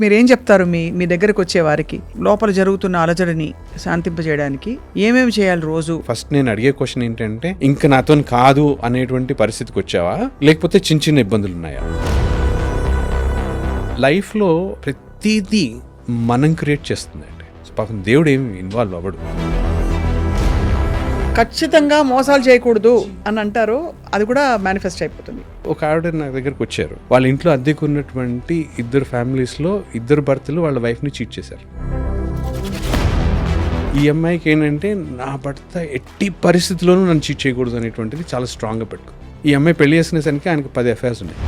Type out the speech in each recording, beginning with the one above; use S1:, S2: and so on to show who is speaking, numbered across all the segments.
S1: మీరేం చెప్తారు మీ దగ్గరకు వచ్చే వారికి లోపల జరుగుతున్న అలజడిని శాంతింపజేయడానికి ఏమేమి చేయాలి రోజు?
S2: ఫస్ట్ నేను అడిగే క్వశ్చన్ ఏంటంటే, ఇంకా నాతో కాదు అనేటువంటి పరిస్థితికి వచ్చావా, లేకపోతే చిన్న చిన్న ఇబ్బందులు ఉన్నాయా? లైఫ్లో ప్రతిదీ మనం క్రియేట్ చేస్తుందండి. పాపం దేవుడు ఏమి ఇన్వాల్వ్ అవ్వడు.
S1: ఖచ్చితంగా మోసాలు చేయకూడదు అని అంటారు, అది కూడా మేనిఫెస్ట్ అయిపోతుంది.
S2: ఒక ఆవిడ నా దగ్గరకు వచ్చారు. వాళ్ళ ఇంట్లో అద్దెకు ఉన్నటువంటి 2 ఫ్యామిలీస్లో 2 భర్తలు వాళ్ళ వైఫ్ని చీట్ చేశారు. ఈ అమ్మాయికి ఏంటంటే, నా భర్త ఎట్టి పరిస్థితుల్లోనూ నన్ను చీట్ చేయకూడదు అనేటువంటిది చాలా స్ట్రాంగ్గా పెట్టుకో. ఈ అమ్మాయి పెళ్లి చేసుకునేసరికి ఆయనకి 10 అఫైర్స్ ఉన్నాయి.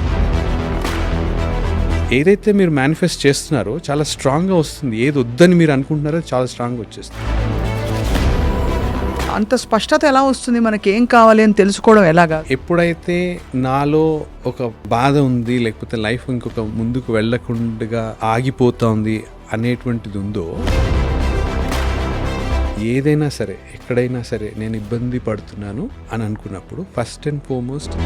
S2: ఏదైతే మీరు మేనిఫెస్ట్ చేస్తున్నారో చాలా స్ట్రాంగ్గా వస్తుంది. ఏది వద్దని మీరు అనుకుంటున్నారో చాలా స్ట్రాంగ్గా వచ్చేస్తుంది.
S1: అంత స్పష్టత ఎలా వస్తుంది? మనకి ఏం కావాలి అని తెలుసుకోవడం ఎలాగా?
S2: ఎప్పుడైతే నాలో ఒక బాధ ఉంది, లేకపోతే లైఫ్ ఇంకొక ముందుకు వెళ్ళకుండా ఆగిపోతా ఉంది అనేటువంటిది ఉందో, ఏదైనా సరే ఎక్కడైనా సరే నేను ఇబ్బంది పడుతున్నాను అని అనుకున్నప్పుడు ఫస్ట్ అండ్ ఫార్మోస్ట్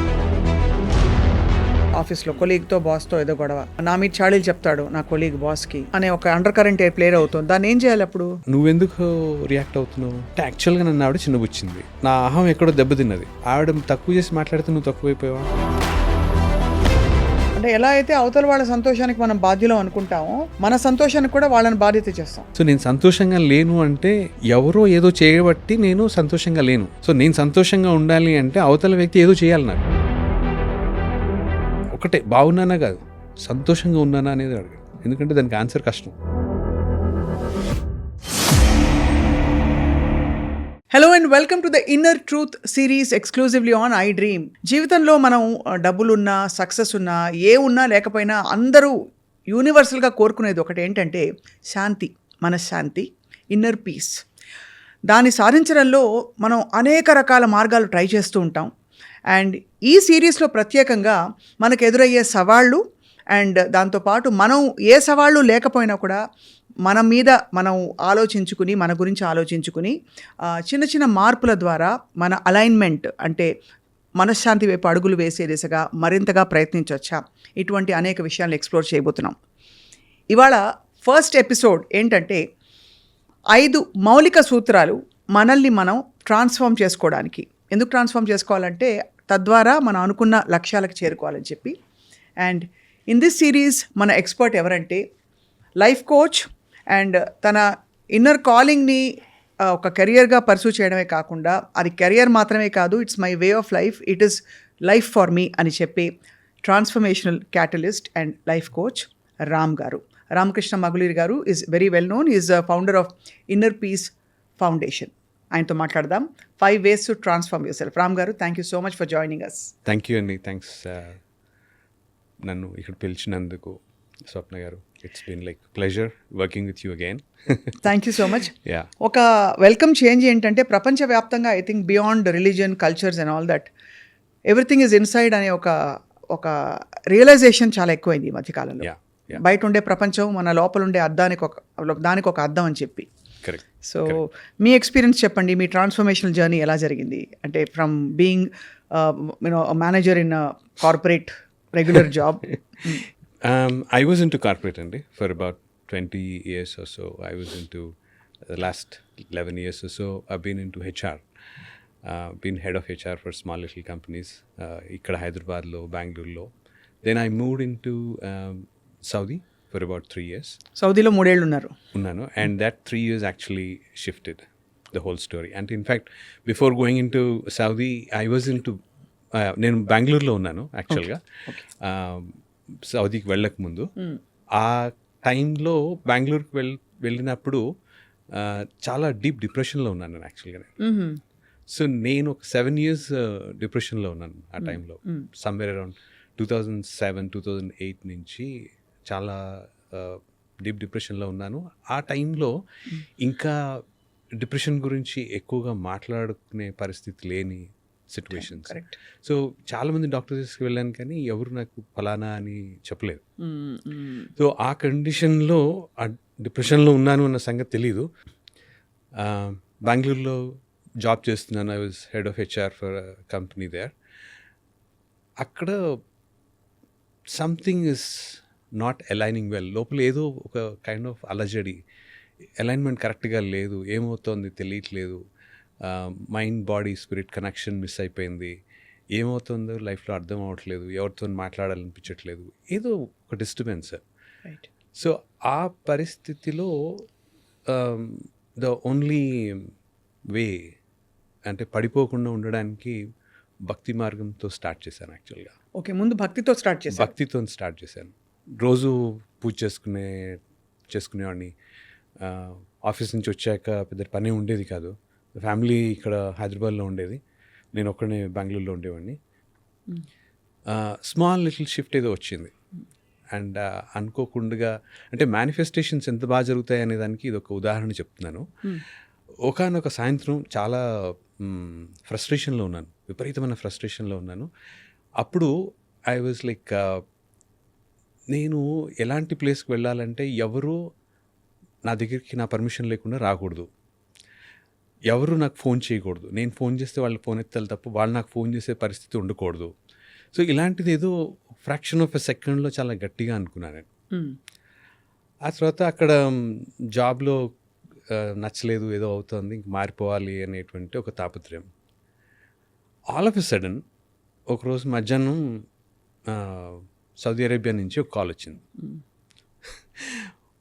S1: ఆఫీస్లో కొలీగ్తో బాస్తో ఏదో గొడవ, నా మీద చాడీలు చెప్తాడు నా కొలీగ్ బాస్కి అనే ఒక అండర్ కరెంట్ ప్లేయర్ అవుతుంది. దాన్ని ఏం చేయాలి అప్పుడు?
S2: నువ్వెందుకు రియాక్ట్ అవుతున్నావు? యాక్చువల్గా నన్ను ఆవిడ చిన్నబుచ్చింది, నా అహం ఎక్కడో దెబ్బతిన్నది. ఆవిడ తక్కువ చేసి మాట్లాడితే నువ్వు తక్కువైపోయావా?
S1: అంటే ఎలా అయితే అవతల వాళ్ళ సంతోషానికి మనం బాధ్యులం అనుకుంటామో, మన సంతోషానికి కూడా వాళ్ళని బాధ్యత చేస్తాం.
S2: సో నేను సంతోషంగా లేను అంటే ఎవరో ఏదో చేయబట్టి నేను సంతోషంగా లేను. సో నేను సంతోషంగా ఉండాలి అంటే అవతల వ్యక్తి ఏదో చేయాలి. నాకు ఒకటే, బాగున్నానా కాదు, సంతోషంగా ఉన్నానా అనేది అడగదు. ఎందుకంటే దానికి ఆన్సర్ కష్టం.
S1: Hello and welcome to the inner truth series exclusively on I dream. జీవితంలో మనం డబ్బులున్నా, సక్సెస్ ఉన్నా, ఏ ఉన్నా లేకపోయినా అందరూ యూనివర్సల్గా కోరుకునేది ఒకటి ఏంటంటే శాంతి, మనశ్శాంతి, ఇన్నర్ పీస్. దాన్ని సాధించడంలో మనం అనేక రకాల మార్గాలు ట్రై చేస్తూ ఉంటాం. అండ్ ఈ సిరీస్లో ప్రత్యేకంగా మనకు ఎదురయ్యే సవాళ్ళు అండ్ దాంతోపాటు మనం ఏ సవాళ్ళు లేకపోయినా కూడా మన మీద మనం ఆలోచించుకుని, మన గురించి ఆలోచించుకుని చిన్న చిన్న మార్పుల ద్వారా మన అలైన్మెంట్ అంటే మనశ్శాంతి వైపు అడుగులు వేసే దిశగా మరింతగా ప్రయత్నించవచ్చా, ఇటువంటి అనేక విషయాలను ఎక్స్ప్లోర్ చేయబోతున్నాం. ఇవాళ ఫస్ట్ ఎపిసోడ్ ఏంటంటే 5 మౌలిక సూత్రాలు మనల్ని మనం ట్రాన్స్ఫార్మ్ చేసుకోవడానికి. ఎందుకు ట్రాన్స్ఫార్మ్ చేసుకోవాలంటే తద్వారా మనం అనుకున్న లక్ష్యాలకు చేరుకోవాలని చెప్పి. అండ్ ఇన్ దిస్ సిరీస్ మన ఎక్స్పర్ట్ ఎవరంటే లైఫ్ కోచ్. అండ్ తన ఇన్నర్ కాలింగ్ని ఒక కెరియర్గా పర్సూ చేయడమే కాకుండా, అది కెరియర్ మాత్రమే కాదు, it's my way of life, it is life for me అని చెప్పి transformational catalyst and life coach Ram గారు, రామకృష్ణ మగులీర్ గారు is very well known. Is founder of inner peace foundation. ఆయనతో మాట్లాడదాం. 5 ways to transform yourself. Ram garu, thank you so much for joining us.
S2: Thank you అండి. Thanks నన్ను ఇక్కడ పిలిచినందుకు. Swapna garu, it's been like pleasure working with you again.
S1: Thank you so much.
S2: Yeah,
S1: ఒక welcome change ఏంటంటే ప్రపంచవ్యాప్తంగా I think beyond religion, cultures and all that everything is inside అనే ఒక realisation చాలా ఎక్కువైంది ఈ మధ్యకాలంలో. బయట ఉండే ప్రపంచం మన లోపల ఉండే దానికి ఒక అర్థం అని చెప్పి. సో మీ ఎక్స్పీరియన్స్ చెప్పండి, మీ ట్రాన్స్ఫర్మేషనల్ జర్నీ ఎలా జరిగింది? అంటే from being manager in corporate regular job.
S2: I was into corporate అండి for about 20 years or so. I was into the last 11 years or so I've been into HR. Been head of HR for small little companies ఇక్కడ హైదరాబాద్లో, బెంగళూరులో. Then I moved into Saudi for about 3 years.
S1: సౌదీలో 3 ఏళ్ళు ఉన్నాను.
S2: And that 3 years actually shifted the whole story. And in fact, before going into Saudi, I was into నేను బెంగళూరులో ఉన్నాను యాక్చువల్గా. సౌదీకి వెళ్ళక ముందు ఆ టైంలో బెంగళూరుకి వెళ్ళినప్పుడు చాలా డీప్ డిప్రెషన్లో ఉన్నాను నేను యాక్చువల్గా. సో నేను ఒక 7 years డిప్రెషన్లో ఉన్నాను ఆ టైంలో. సమ్వేర్ అరౌండ్ 2007, 2008 నుంచి చాలా డీప్ డిప్రెషన్లో ఉన్నాను. ఆ టైంలో ఇంకా డిప్రెషన్ గురించి ఎక్కువగా మాట్లాడుకునే పరిస్థితి లేని సిచ్యువేషన్స్. సో చాలామంది డాక్టర్స్కి వెళ్ళాను కానీ ఎవరు నాకు ఫలానా అని చెప్పలేదు. సో ఆ కండిషన్లో ఆ డిప్రెషన్లో ఉన్నాను అన్న సంగతి తెలీదు. బెంగళూరులో జాబ్ చేస్తున్నాను. I was head of HR for company there. అక్కడ something is not aligning well. లోపల ఏదో ఒక కైండ్ ఆఫ్ అలజడి, అలైన్మెంట్ కరెక్ట్గా లేదు, ఏమవుతోంది తెలియట్లేదు. Mind body spirit connection miss అయిపోయింది. ఏమవుతుందో లైఫ్లో అర్థం అవ్వట్లేదు, ఎవరితో మాట్లాడాలనిపించట్లేదు, ఏదో ఒక డిస్టర్బెన్స్.
S1: రైట్.
S2: సో ఆ పరిస్థితిలో ద ఓన్లీ వే అంటే పడిపోకుండా ఉండడానికి భక్తి మార్గంతో స్టార్ట్ చేశాను యాక్చువల్గా.
S1: ఓకే, ముందు భక్తితో స్టార్ట్ చేశారు.
S2: భక్తితో స్టార్ట్ చేశాను. రోజు పూజ చేసుకునేవాడిని. ఆఫీస్ నుంచి వచ్చాక పెద్ద పని ఉండేది కాదు. ఫ్యామిలీ ఇక్కడ హైదరాబాద్లో ఉండేది, నేను ఒక్కడే బెంగళూరులో ఉండేవాడిని. స్మాల్ లిటిల్ షిఫ్ట్ ఏదో వచ్చింది. అండ్ అనుకోకుండా అంటే మేనిఫెస్టేషన్స్ ఎంత బాగా జరుగుతాయి అనే దానికి ఇది ఒక ఉదాహరణ చెప్తున్నాను. ఒకానొక సాయంత్రం చాలా ఫ్రస్ట్రేషన్లో ఉన్నాను, విపరీతమైన ఫ్రస్ట్రేషన్లో ఉన్నాను. అప్పుడు ఐ వాజ్ లైక్, నేను ఎలాంటి ప్లేస్కి వెళ్ళాలంటే ఎవరు నా దగ్గరికి నా పర్మిషన్ లేకుండా రాకూడదు, ఎవరు నాకు ఫోన్ చేయకూడదు, నేను ఫోన్ చేస్తే వాళ్ళు ఫోన్ ఎత్తాలి తప్ప వాళ్ళు నాకు ఫోన్ చేసే పరిస్థితి ఉండకూడదు. సో ఇలాంటిది ఏదో ఫ్రాక్షన్ ఆఫ్ ఎ సెకండ్లో చాలా గట్టిగా అనుకున్నాను నేను. ఆ తర్వాత అక్కడ జాబ్లో నచ్చలేదు, ఏదో అవుతుంది, ఇంక మారిపోవాలి అనేటువంటి ఒక తాపత్రయం. ఆల్ ఆఫ్ ఎ సడన్ ఒకరోజు మధ్యాహ్నం సౌదీ అరేబియా నుంచి ఒక కాల్ వచ్చింది.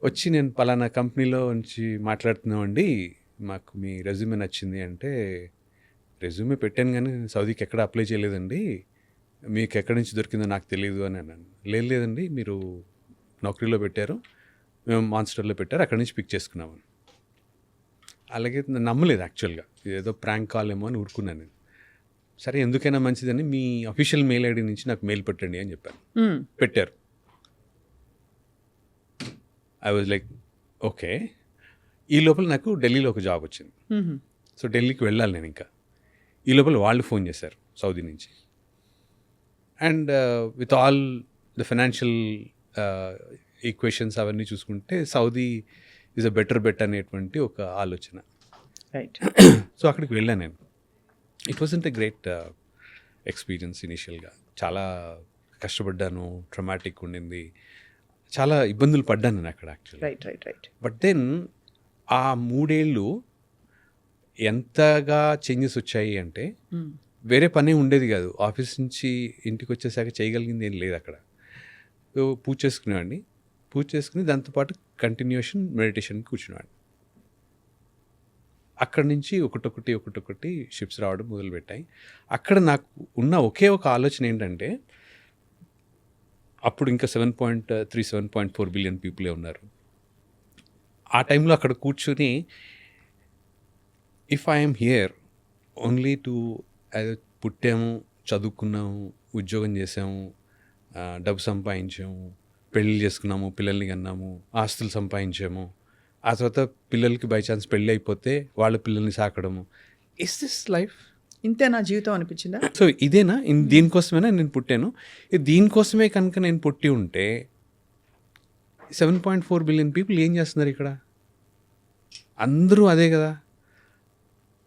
S2: వచ్చి నేను పలానా కంపెనీలో నుంచి మాట్లాడుతున్నామండి, మాకు మీ రెజ్యూమే నచ్చింది అంటే, రెజ్యూమే పెట్టాను కానీ సౌదీకి ఎక్కడ అప్లై చేయలేదండి, మీకు ఎక్కడి నుంచి దొరికిందో నాకు తెలియదు అని అన్నాను. లేదండి, మీరు నౌకరీలో పెట్టారు, మేము మాన్స్టర్లో పెట్టారు, అక్కడి నుంచి పిక్ చేసుకున్నాము. అలాగే నమ్మలేదు యాక్చువల్గా, ఏదో ప్రాంక్ కాల్ ఏమో అని ఊరుకున్నాను నేను. సరే ఎందుకైనా మంచిదని మీ అఫీషియల్ మెయిల్ ఐడి నుంచి నాకు మెయిల్ పెట్టండి అని చెప్పాను. పెట్టారు. I was like okay. ఈ లోపల నాకు ఢిల్లీలో ఒక జాబ్ వచ్చింది. సో ఢిల్లీకి వెళ్ళాలి నేను. ఇంకా ఈ లోపల వాళ్ళు ఫోన్ చేశారు సౌదీ నుంచి. And with all the financial equations అవన్నీ చూసుకుంటే Saudi is a better bet అనేటువంటి ఒక ఆలోచన.
S1: రైట్.
S2: సో అక్కడికి వెళ్ళాను నేను. It wasn't a great experience ఇనీషియల్గా. చాలా కష్టపడ్డాను, ట్రమాటిక్ ఉండింది, చాలా ఇబ్బందులు పడ్డాను నేను అక్కడ actually.
S1: Right right right.
S2: But then ఆ 3 ఏళ్ళు ఎంతగా చేంజెస్ వచ్చాయి అంటే, వేరే పని ఉండేది కాదు. ఆఫీస్ నుంచి ఇంటికి వచ్చేసాక చేయగలిగింది ఏం లేదు అక్కడ. పూజ చేసుకునేవాడిని, పూజ చేసుకుని దాంతోపాటు కంటిన్యూషన్ మెడిటేషన్కి కూర్చునేవాడిని. అక్కడి నుంచి ఒకటొకటి షిప్స్ రావడం మొదలుపెట్టాయి. అక్కడ నాకు ఉన్న ఒకే ఒక ఆలోచన ఏంటంటే, అప్పుడు ఇంకా 7.3 7.4 బిలియన్ పీపులే ఉన్నారు. ఆ టైంలో అక్కడ కూర్చుని if I'm here only to పుట్టాము, చదువుకున్నాము, ఉద్యోగం చేసాము, డబ్బు సంపాదించాము, పెళ్ళి చేసుకున్నాము, పిల్లల్ని కన్నాము, ఆస్తులు సంపాదించాము, ఆ తర్వాత పిల్లలకి బై ఛాన్స్ పెళ్ళి అయిపోతే వాళ్ళ పిల్లల్ని సాకడము. Is this life?
S1: ఇంతే నా జీవితం అనిపించిందా?
S2: సో ఇదేనా, దీనికోసమేనా నేను పుట్టాను? దీనికోసమే కనుక నేను పుట్టి ఉంటే 7.4 బిలియన్ పీపుల్ ఏం చేస్తున్నారు ఇక్కడ? అందరూ అదే కదా.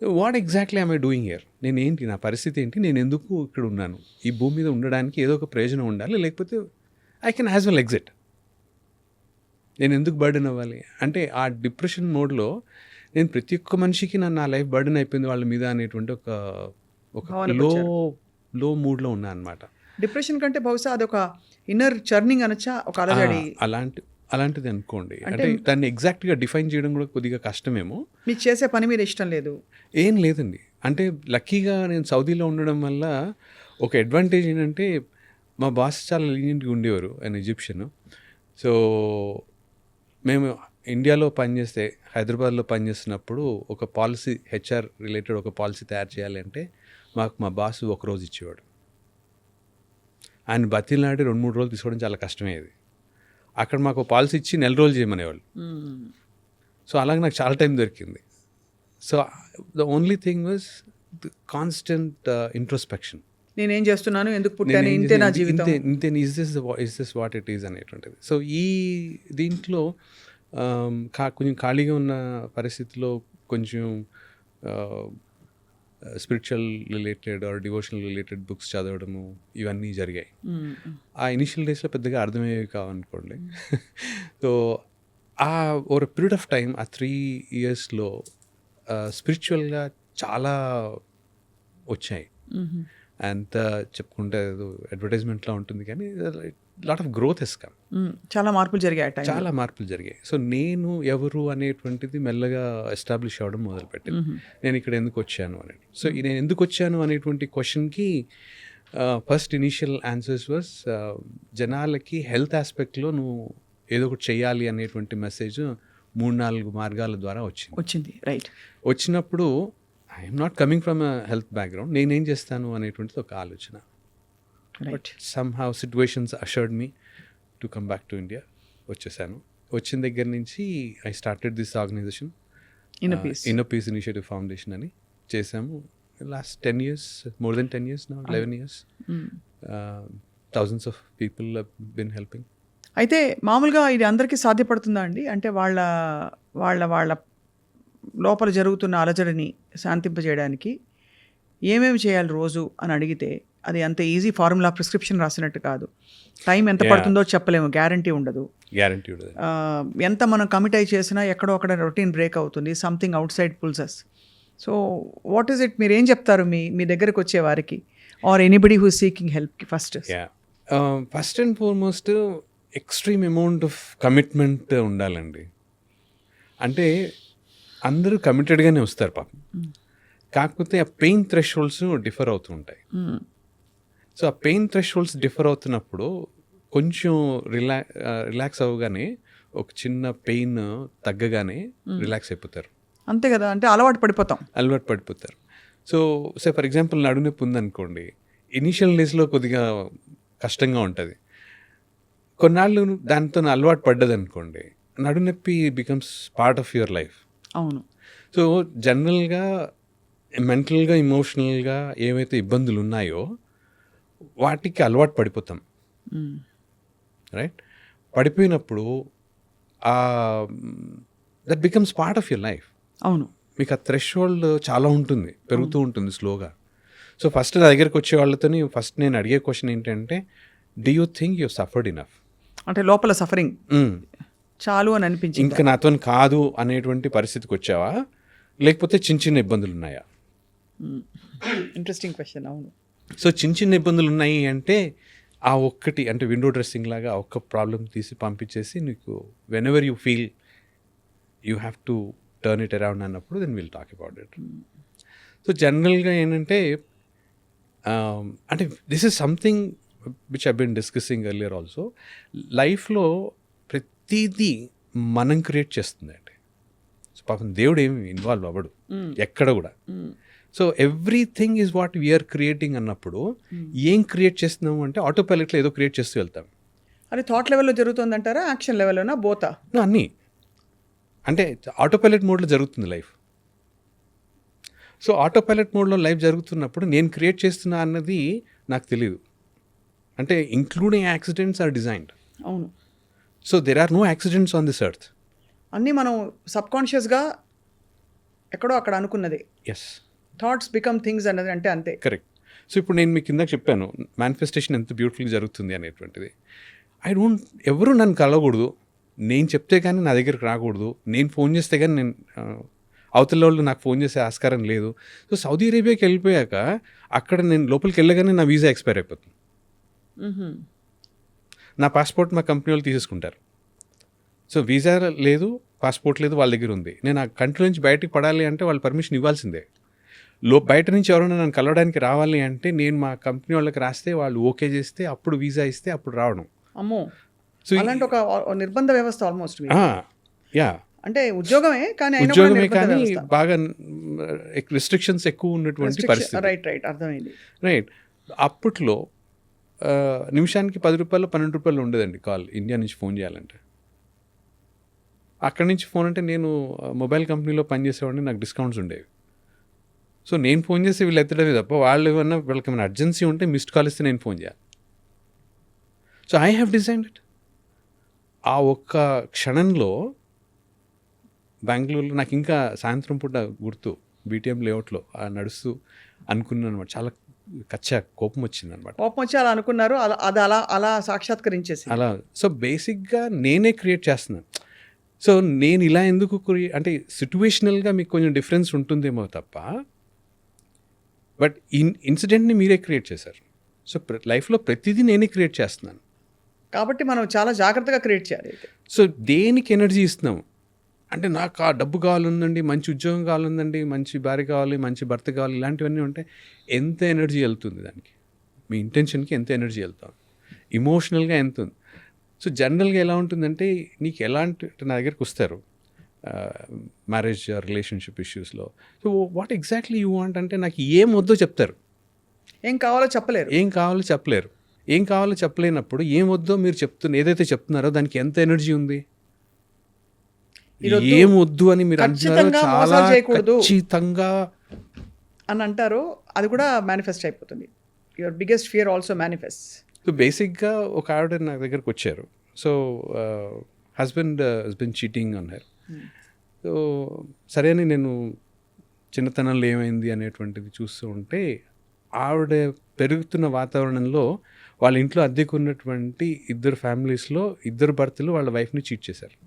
S2: What exactly I doing here? నేను ఏంటి, నా పరిస్థితి ఏంటి, నేను ఎందుకు ఇక్కడ ఉన్నాను? ఈ భూమి మీద ఉండడానికి ఏదో ఒక ప్రయోజనం ఉండాలి, లేకపోతే I can as well exit. నేను ఎందుకు బర్డెన్ అవ్వాలి? అంటే ఆ డిప్రెషన్ మోడ్లో నేను ప్రతి ఒక్క మనిషికి నా లైఫ్ బర్డెన్ అయిపోయింది వాళ్ళ మీద అనేటువంటి ఒక లో మూడ్లో ఉన్నా అనమాట.
S1: డిప్రెషన్ కంటే బహుశా అదొక ఇన్నర్ చర్నింగ్ అనొచ్చా, ఒక అలజడి
S2: అలాంటిది అనుకోండి. అంటే దాన్ని ఎగ్జాక్ట్గా డిఫైన్ చేయడం కూడా కొద్దిగా కష్టమేమో.
S1: మీకు చేసే పని మీద ఇష్టం లేదు?
S2: ఏం లేదండి. అంటే లక్కీగా నేను సౌదీలో ఉండడం వల్ల ఒక అడ్వాంటేజ్ ఏంటంటే, మా బాస్ చాలా లీనియంట్గా ఉండేవారు, ఆయన ఈజిప్షియన్. సో మేము ఇండియాలో పనిచేస్తే, హైదరాబాద్లో పనిచేస్తున్నప్పుడు ఒక పాలసీ, హెచ్ఆర్ రిలేటెడ్ ఒక పాలసీ తయారు చేయాలి అంటే మాకు మా బాస్ ఒకరోజు ఇచ్చేవాడు. ఆయన బతిలాంటి 2-3 రోజులు తీసుకోవడం చాలా కష్టమయ్యేది. అక్కడ మాకు పాలసీ ఇచ్చి 4 రోజులు చేయమనేవాళ్ళు. సో అలాగే నాకు చాలా టైం దొరికింది. So the only thing was the constant introspection.
S1: నేనేం చేస్తున్నాను, ఎందుకు పుట్టాను, ఇంతే నా జీవితం,
S2: ఇంతే, is this what it is అనేటువంటిది. సో ఈ దీంట్లో కొంచెం ఖాళీగా ఉన్న పరిస్థితిలో కొంచెం spiritual related are devotional related books చదవడము ఇవన్నీ జరిగాయి. ఆ ఇనిషియల్ డేస్లో పెద్దగా అర్థమయ్యేవి కావనుకోండి. సో ఆ ఓవర్ పీరియడ్ ఆఫ్ టైం ఆ 3 ఇయర్స్లో స్పిరిచువల్గా చాలా వచ్చాయి. అంత చెప్పుకుంటే అడ్వర్టైజ్మెంట్లో ఉంటుంది కానీ lot of growth has come.
S1: చాలా మార్పులు జరిగాయి ఆ టైం.
S2: చాలా మార్పులు జరిగాయి. సో నేను ఎవరు అనేటువంటిది మెల్లగా ఎస్టాబ్లిష్ అవ్వడం మొదలుపెట్టింది. నేను ఇక్కడ ఎందుకు వచ్చాను అనేది. సో నేను ఎందుకు వచ్చాను అనేటువంటి క్వశ్చన్కి ఫస్ట్ ఇనీషియల్ ఆన్సర్స్ వాస్ జనాలకి హెల్త్ ఆస్పెక్ట్లో నువ్వు ఏదో ఒకటి చెయ్యాలి అనేటువంటి మెసేజ్ 3-4 మార్గాల ద్వారా
S1: వచ్చింది. రైట్.
S2: వచ్చినప్పుడు I'm not coming from a health background, నేనేం చేస్తాను అనేటువంటిది ఒక ఆలోచన. But somehow situations ushered me to come back to India. వచ్చేసాను. వచ్చిన దగ్గర నుంచి I started this organization inner peace initiative foundation అని చేసాము. Last 10 years, more than 10 years now, 11 years. Thousands of people have been helping.
S1: అయితే మామూలుగా ఇది అందరికీ సాధ్యపడుతుందా అండి? అంటే వాళ్ళ వాళ్ళ వాళ్ళ లోపల జరుగుతున్న అలజడిని శాంతింపజేయడానికి ఏమేమి చేయాలి రోజు అని అడిగితే అది అంత ఈజీ ఫార్ములా ప్రిస్క్రిప్షన్ రాసినట్టు కాదు. టైం ఎంత పడుతుందో చెప్పలేము, గ్యారంటీ ఉండదు. ఎంత మనం కమిట్ అయి చేసినా ఎక్కడో అక్కడ రొటీన్ బ్రేక్ అవుతుంది, something outside pulses. So what is it, మీరు ఏం చెప్తారు మీ దగ్గరకు వచ్చే వారికి ఆర్ ఎనీబడి హూ సీకింగ్ హెల్ప్కి?
S2: First and foremost extreme amount of commitment ఉండాలండి. అంటే అందరూ కమిటెడ్గానే వస్తారు పాపం, కాకపోతే ఆ పెయిన్ థ్రెషోల్డ్స్ డిఫర్ అవుతూ ఉంటాయి. సో ఆ పెయిన్ థ్రెషోల్డ్స్ డిఫర్ అవుతున్నప్పుడు కొంచెం రిలాక్స్ అవ్వగానే ఒక చిన్న పెయిన్ తగ్గగానే రిలాక్స్ అయిపోతారు.
S1: అంతే కదా, అంటే అలవాటు
S2: పడిపోతారు. సో ఫర్ ఎగ్జాంపుల్ నడునొప్పి ఉందనుకోండి, ఇనీషియల్ డేస్లో కొద్దిగా కష్టంగా ఉంటుంది. కొన్నాళ్ళు దాంతో అలవాటు పడ్డది అనుకోండి, నడునొప్పి becomes part of your life.
S1: అవును.
S2: సో జనరల్గా మెంటల్గా ఎమోషనల్గా ఏవైతే ఇబ్బందులు ఉన్నాయో వాటికి అలవాటు పడిపోతాం, రైట్? పడిపోయినప్పుడు that becomes part of your life.
S1: అవును.
S2: మీకు ఆ థ్రెషోల్డ్ చాలా ఉంటుంది, పెరుగుతూ ఉంటుంది స్లోగా. సో ఫస్ట్ నా దగ్గరికి వచ్చే వాళ్ళతోని ఫస్ట్ నేను అడిగే క్వశ్చన్ ఏంటంటే, do you think you suffered enough?
S1: అంటే లోపల సఫరింగ్ చాలు అని అనిపించింది,
S2: ఇంకా నాతో కాదు అనేటువంటి పరిస్థితికి వచ్చావా, లేకపోతే చిన్న చిన్న ఇబ్బందులు ఉన్నాయా?
S1: Interesting question. అవును.
S2: సో చిన్న చిన్న ఇబ్బందులు ఉన్నాయి అంటే ఆ ఒక్కటి, అంటే విండో డ్రెస్సింగ్ లాగా ఆ ఒక్క ప్రాబ్లం తీసి పంపించేసి నీకు whenever you feel you have to turn it around అన్నప్పుడు then will talk about it. So జనరల్గా ఏంటంటే అంటే this is something which I been discussing earlier also. లైఫ్లో ప్రతిదీ మనం క్రియేట్ చేస్తుందండి. సో పాపం దేవుడు ఏమి ఇన్వాల్వ్ అవ్వడు ఎక్కడ కూడా. So everything is what we are creating అన్నప్పుడు ఏం క్రియేట్ చేస్తున్నాము అంటే ఆటో పైలట్లో ఏదో క్రియేట్ చేస్తూ వెళ్తాం.
S1: అది థాట్ లెవెల్లో జరుగుతుందంటారా, యాక్షన్ లెవెల్లోనా, బోతా?
S2: అన్నీ. అంటే ఆటో పైలట్ మోడ్లో జరుగుతుంది లైఫ్. సో ఆటో పైలట్ మోడ్లో లైఫ్ జరుగుతున్నప్పుడు నేను క్రియేట్ చేస్తున్నా అన్నది నాకు తెలియదు. అంటే ఇంక్లూడింగ్ యాక్సిడెంట్స్ ఆర్ డిజైన్డ్.
S1: అవును.
S2: So there are no accidents on this earth.
S1: అన్నీ మనం సబ్కాన్షియస్గా ఎక్కడో అక్కడ అనుకున్నది.
S2: ఎస్,
S1: థాట్స్ బికమ్ థింగ్స్ అన్నది అంటే అంతే.
S2: కరెక్ట్. సో ఇప్పుడు నేను మీకు కింద చెప్పాను మేనిఫెస్టేషన్ ఎంత బ్యూటిఫుల్గా జరుగుతుంది అనేటువంటిది. ఎవరు నన్ను కలవకూడదు, నేను చెప్తే కానీ నా దగ్గరికి రాకూడదు, నేను ఫోన్ చేస్తే కానీ నేను అవతల వాళ్ళు నాకు ఫోన్ చేసే ఆస్కారం లేదు. సో సౌదీ అరేబియాకి వెళ్ళిపోయాక అక్కడ నేను లోపలికి వెళ్ళగానే నా వీసా ఎక్స్పైర్ అయిపోతుంది. నా పాస్పోర్ట్ మా కంపెనీ వాళ్ళు తీసేసుకుంటారు. సో వీసా లేదు, పాస్పోర్ట్ లేదు, వాళ్ళ దగ్గర ఉంది. నేను ఆ కంట్రీ నుంచి బయటకు పడాలి అంటే వాళ్ళు పర్మిషన్ ఇవ్వాల్సిందే. బయట నుంచి ఎవరైనా నన్ను కలవడానికి రావాలి అంటే నేను మా కంపెనీ వాళ్ళకి రాస్తే వాళ్ళు ఓకే చేస్తే అప్పుడు వీసా ఇస్తే అప్పుడు రావడం.
S1: అమ్మో, సో అలాంటి ఒక నిర్బంధ వ్యవస్థ ఆల్మోస్ట్.
S2: యా,
S1: అంటే ఉద్యోగమే కానీ
S2: బాగా రిస్ట్రిక్షన్స్ ఎక్కువ ఉన్నటువంటి పరిస్థితి.
S1: రైట్ రైట్, అర్థమైంది.
S2: రైట్. అప్పట్లో నిమిషానికి 10 రూపాయలు 12 రూపాయలు ఉండేదండి కాల్, ఇండియా నుంచి ఫోన్ చేయాలంటే. అక్కడి నుంచి ఫోన్ అంటే నేను మొబైల్ కంపెనీలో పనిచేసేవాడిని, నాకు డిస్కౌంట్స్ ఉండేవి. సో నేను ఫోన్ చేసి వీళ్ళు ఎత్తడమే తప్ప వాళ్ళు ఏమన్నా వీళ్ళకి ఏమైనా అర్జెన్సీ ఉంటే మిస్డ్ కాల్ ఇస్తే నేను ఫోన్ చేయాలి. So I have designed it. ఆ ఒక్క క్షణంలో బెంగళూరులో నాకు ఇంకా సాయంత్రం పూట గుర్తు, బీటీఎం లేఅవుట్లో నడుస్తూ అనుకున్నాను అనమాట. చాలా కోపం వచ్చింది అనమాట.
S1: కోపం వచ్చి అలా అనుకున్నారు, అది అలా అలా సాక్షాత్కరించేసి.
S2: అలా సో బేసిక్గా నేనే క్రియేట్ చేస్తున్నాను. సో నేను ఇలా ఎందుకు అంటే సిట్యువేషనల్గా మీకు కొంచెం డిఫరెన్స్ ఉంటుందేమో తప్ప, బట్ ఇన్సిడెంట్ని మీరే క్రియేట్ చేశారు. సో లైఫ్లో ప్రతిదీ నేనే క్రియేట్ చేస్తున్నాను.
S1: కాబట్టి మనం చాలా జాగ్రత్తగా క్రియేట్ చేయాలి అయితే.
S2: సో దేనికి ఎనర్జీ ఇస్తున్నాము అంటే, నాకు ఆ డబ్బు కావాలందండి, మంచి ఉద్యోగం కావాలందండి, మంచి భార్య కావాలి, మంచి భర్త కావాలి, ఇలాంటివన్నీ ఉంటే ఎంత ఎనర్జీ వెళ్తుంది దానికి? మీ ఇంటెన్షన్కి ఎంత ఎనర్జీ వెళ్తాం, ఇమోషనల్గా ఎంత ఉంది. సో జనరల్గా ఎలా ఉంటుందంటే, నీకు ఎలాంటి నా దగ్గరికి వస్తారు మ్యారేజ్ రిలేషన్షిప్ ఇష్యూస్లో. So what exactly you want అంటే, నాకు ఏం వద్దో చెప్తారు,
S1: ఏం కావాలో చెప్పలేరు.
S2: ఏం కావాలో చెప్పలేరు. ఏం కావాలో చెప్పలేనప్పుడు ఏం వద్దో మీరు ఏదైతే చెప్తున్నారో దానికి ఎంత ఎనర్జీ ఉంది, ఏం వద్దు అని మీరు అంటున్నారో చాలా ఖచ్చితంగా
S1: అని అంటారు, అది కూడా మేనిఫెస్ట్ అయిపోతుంది. Your biggest fear also manifest.
S2: So బేసిక్గా ఒక ఆవిడ నా దగ్గరకు వచ్చారు. సో హస్బెండ్ చీటింగ్ అన్నారు. సో సరే అని నేను చిన్నతనంలో ఏమైంది అనేటువంటిది చూస్తూ ఉంటే, ఆవిడ పెరుగుతున్న వాతావరణంలో వాళ్ళ ఇంట్లో అద్దెకున్నటువంటి 2 ఫ్యామిలీస్లో 2 భర్తలు వాళ్ళ వైఫ్ని చీట్ చేశారు.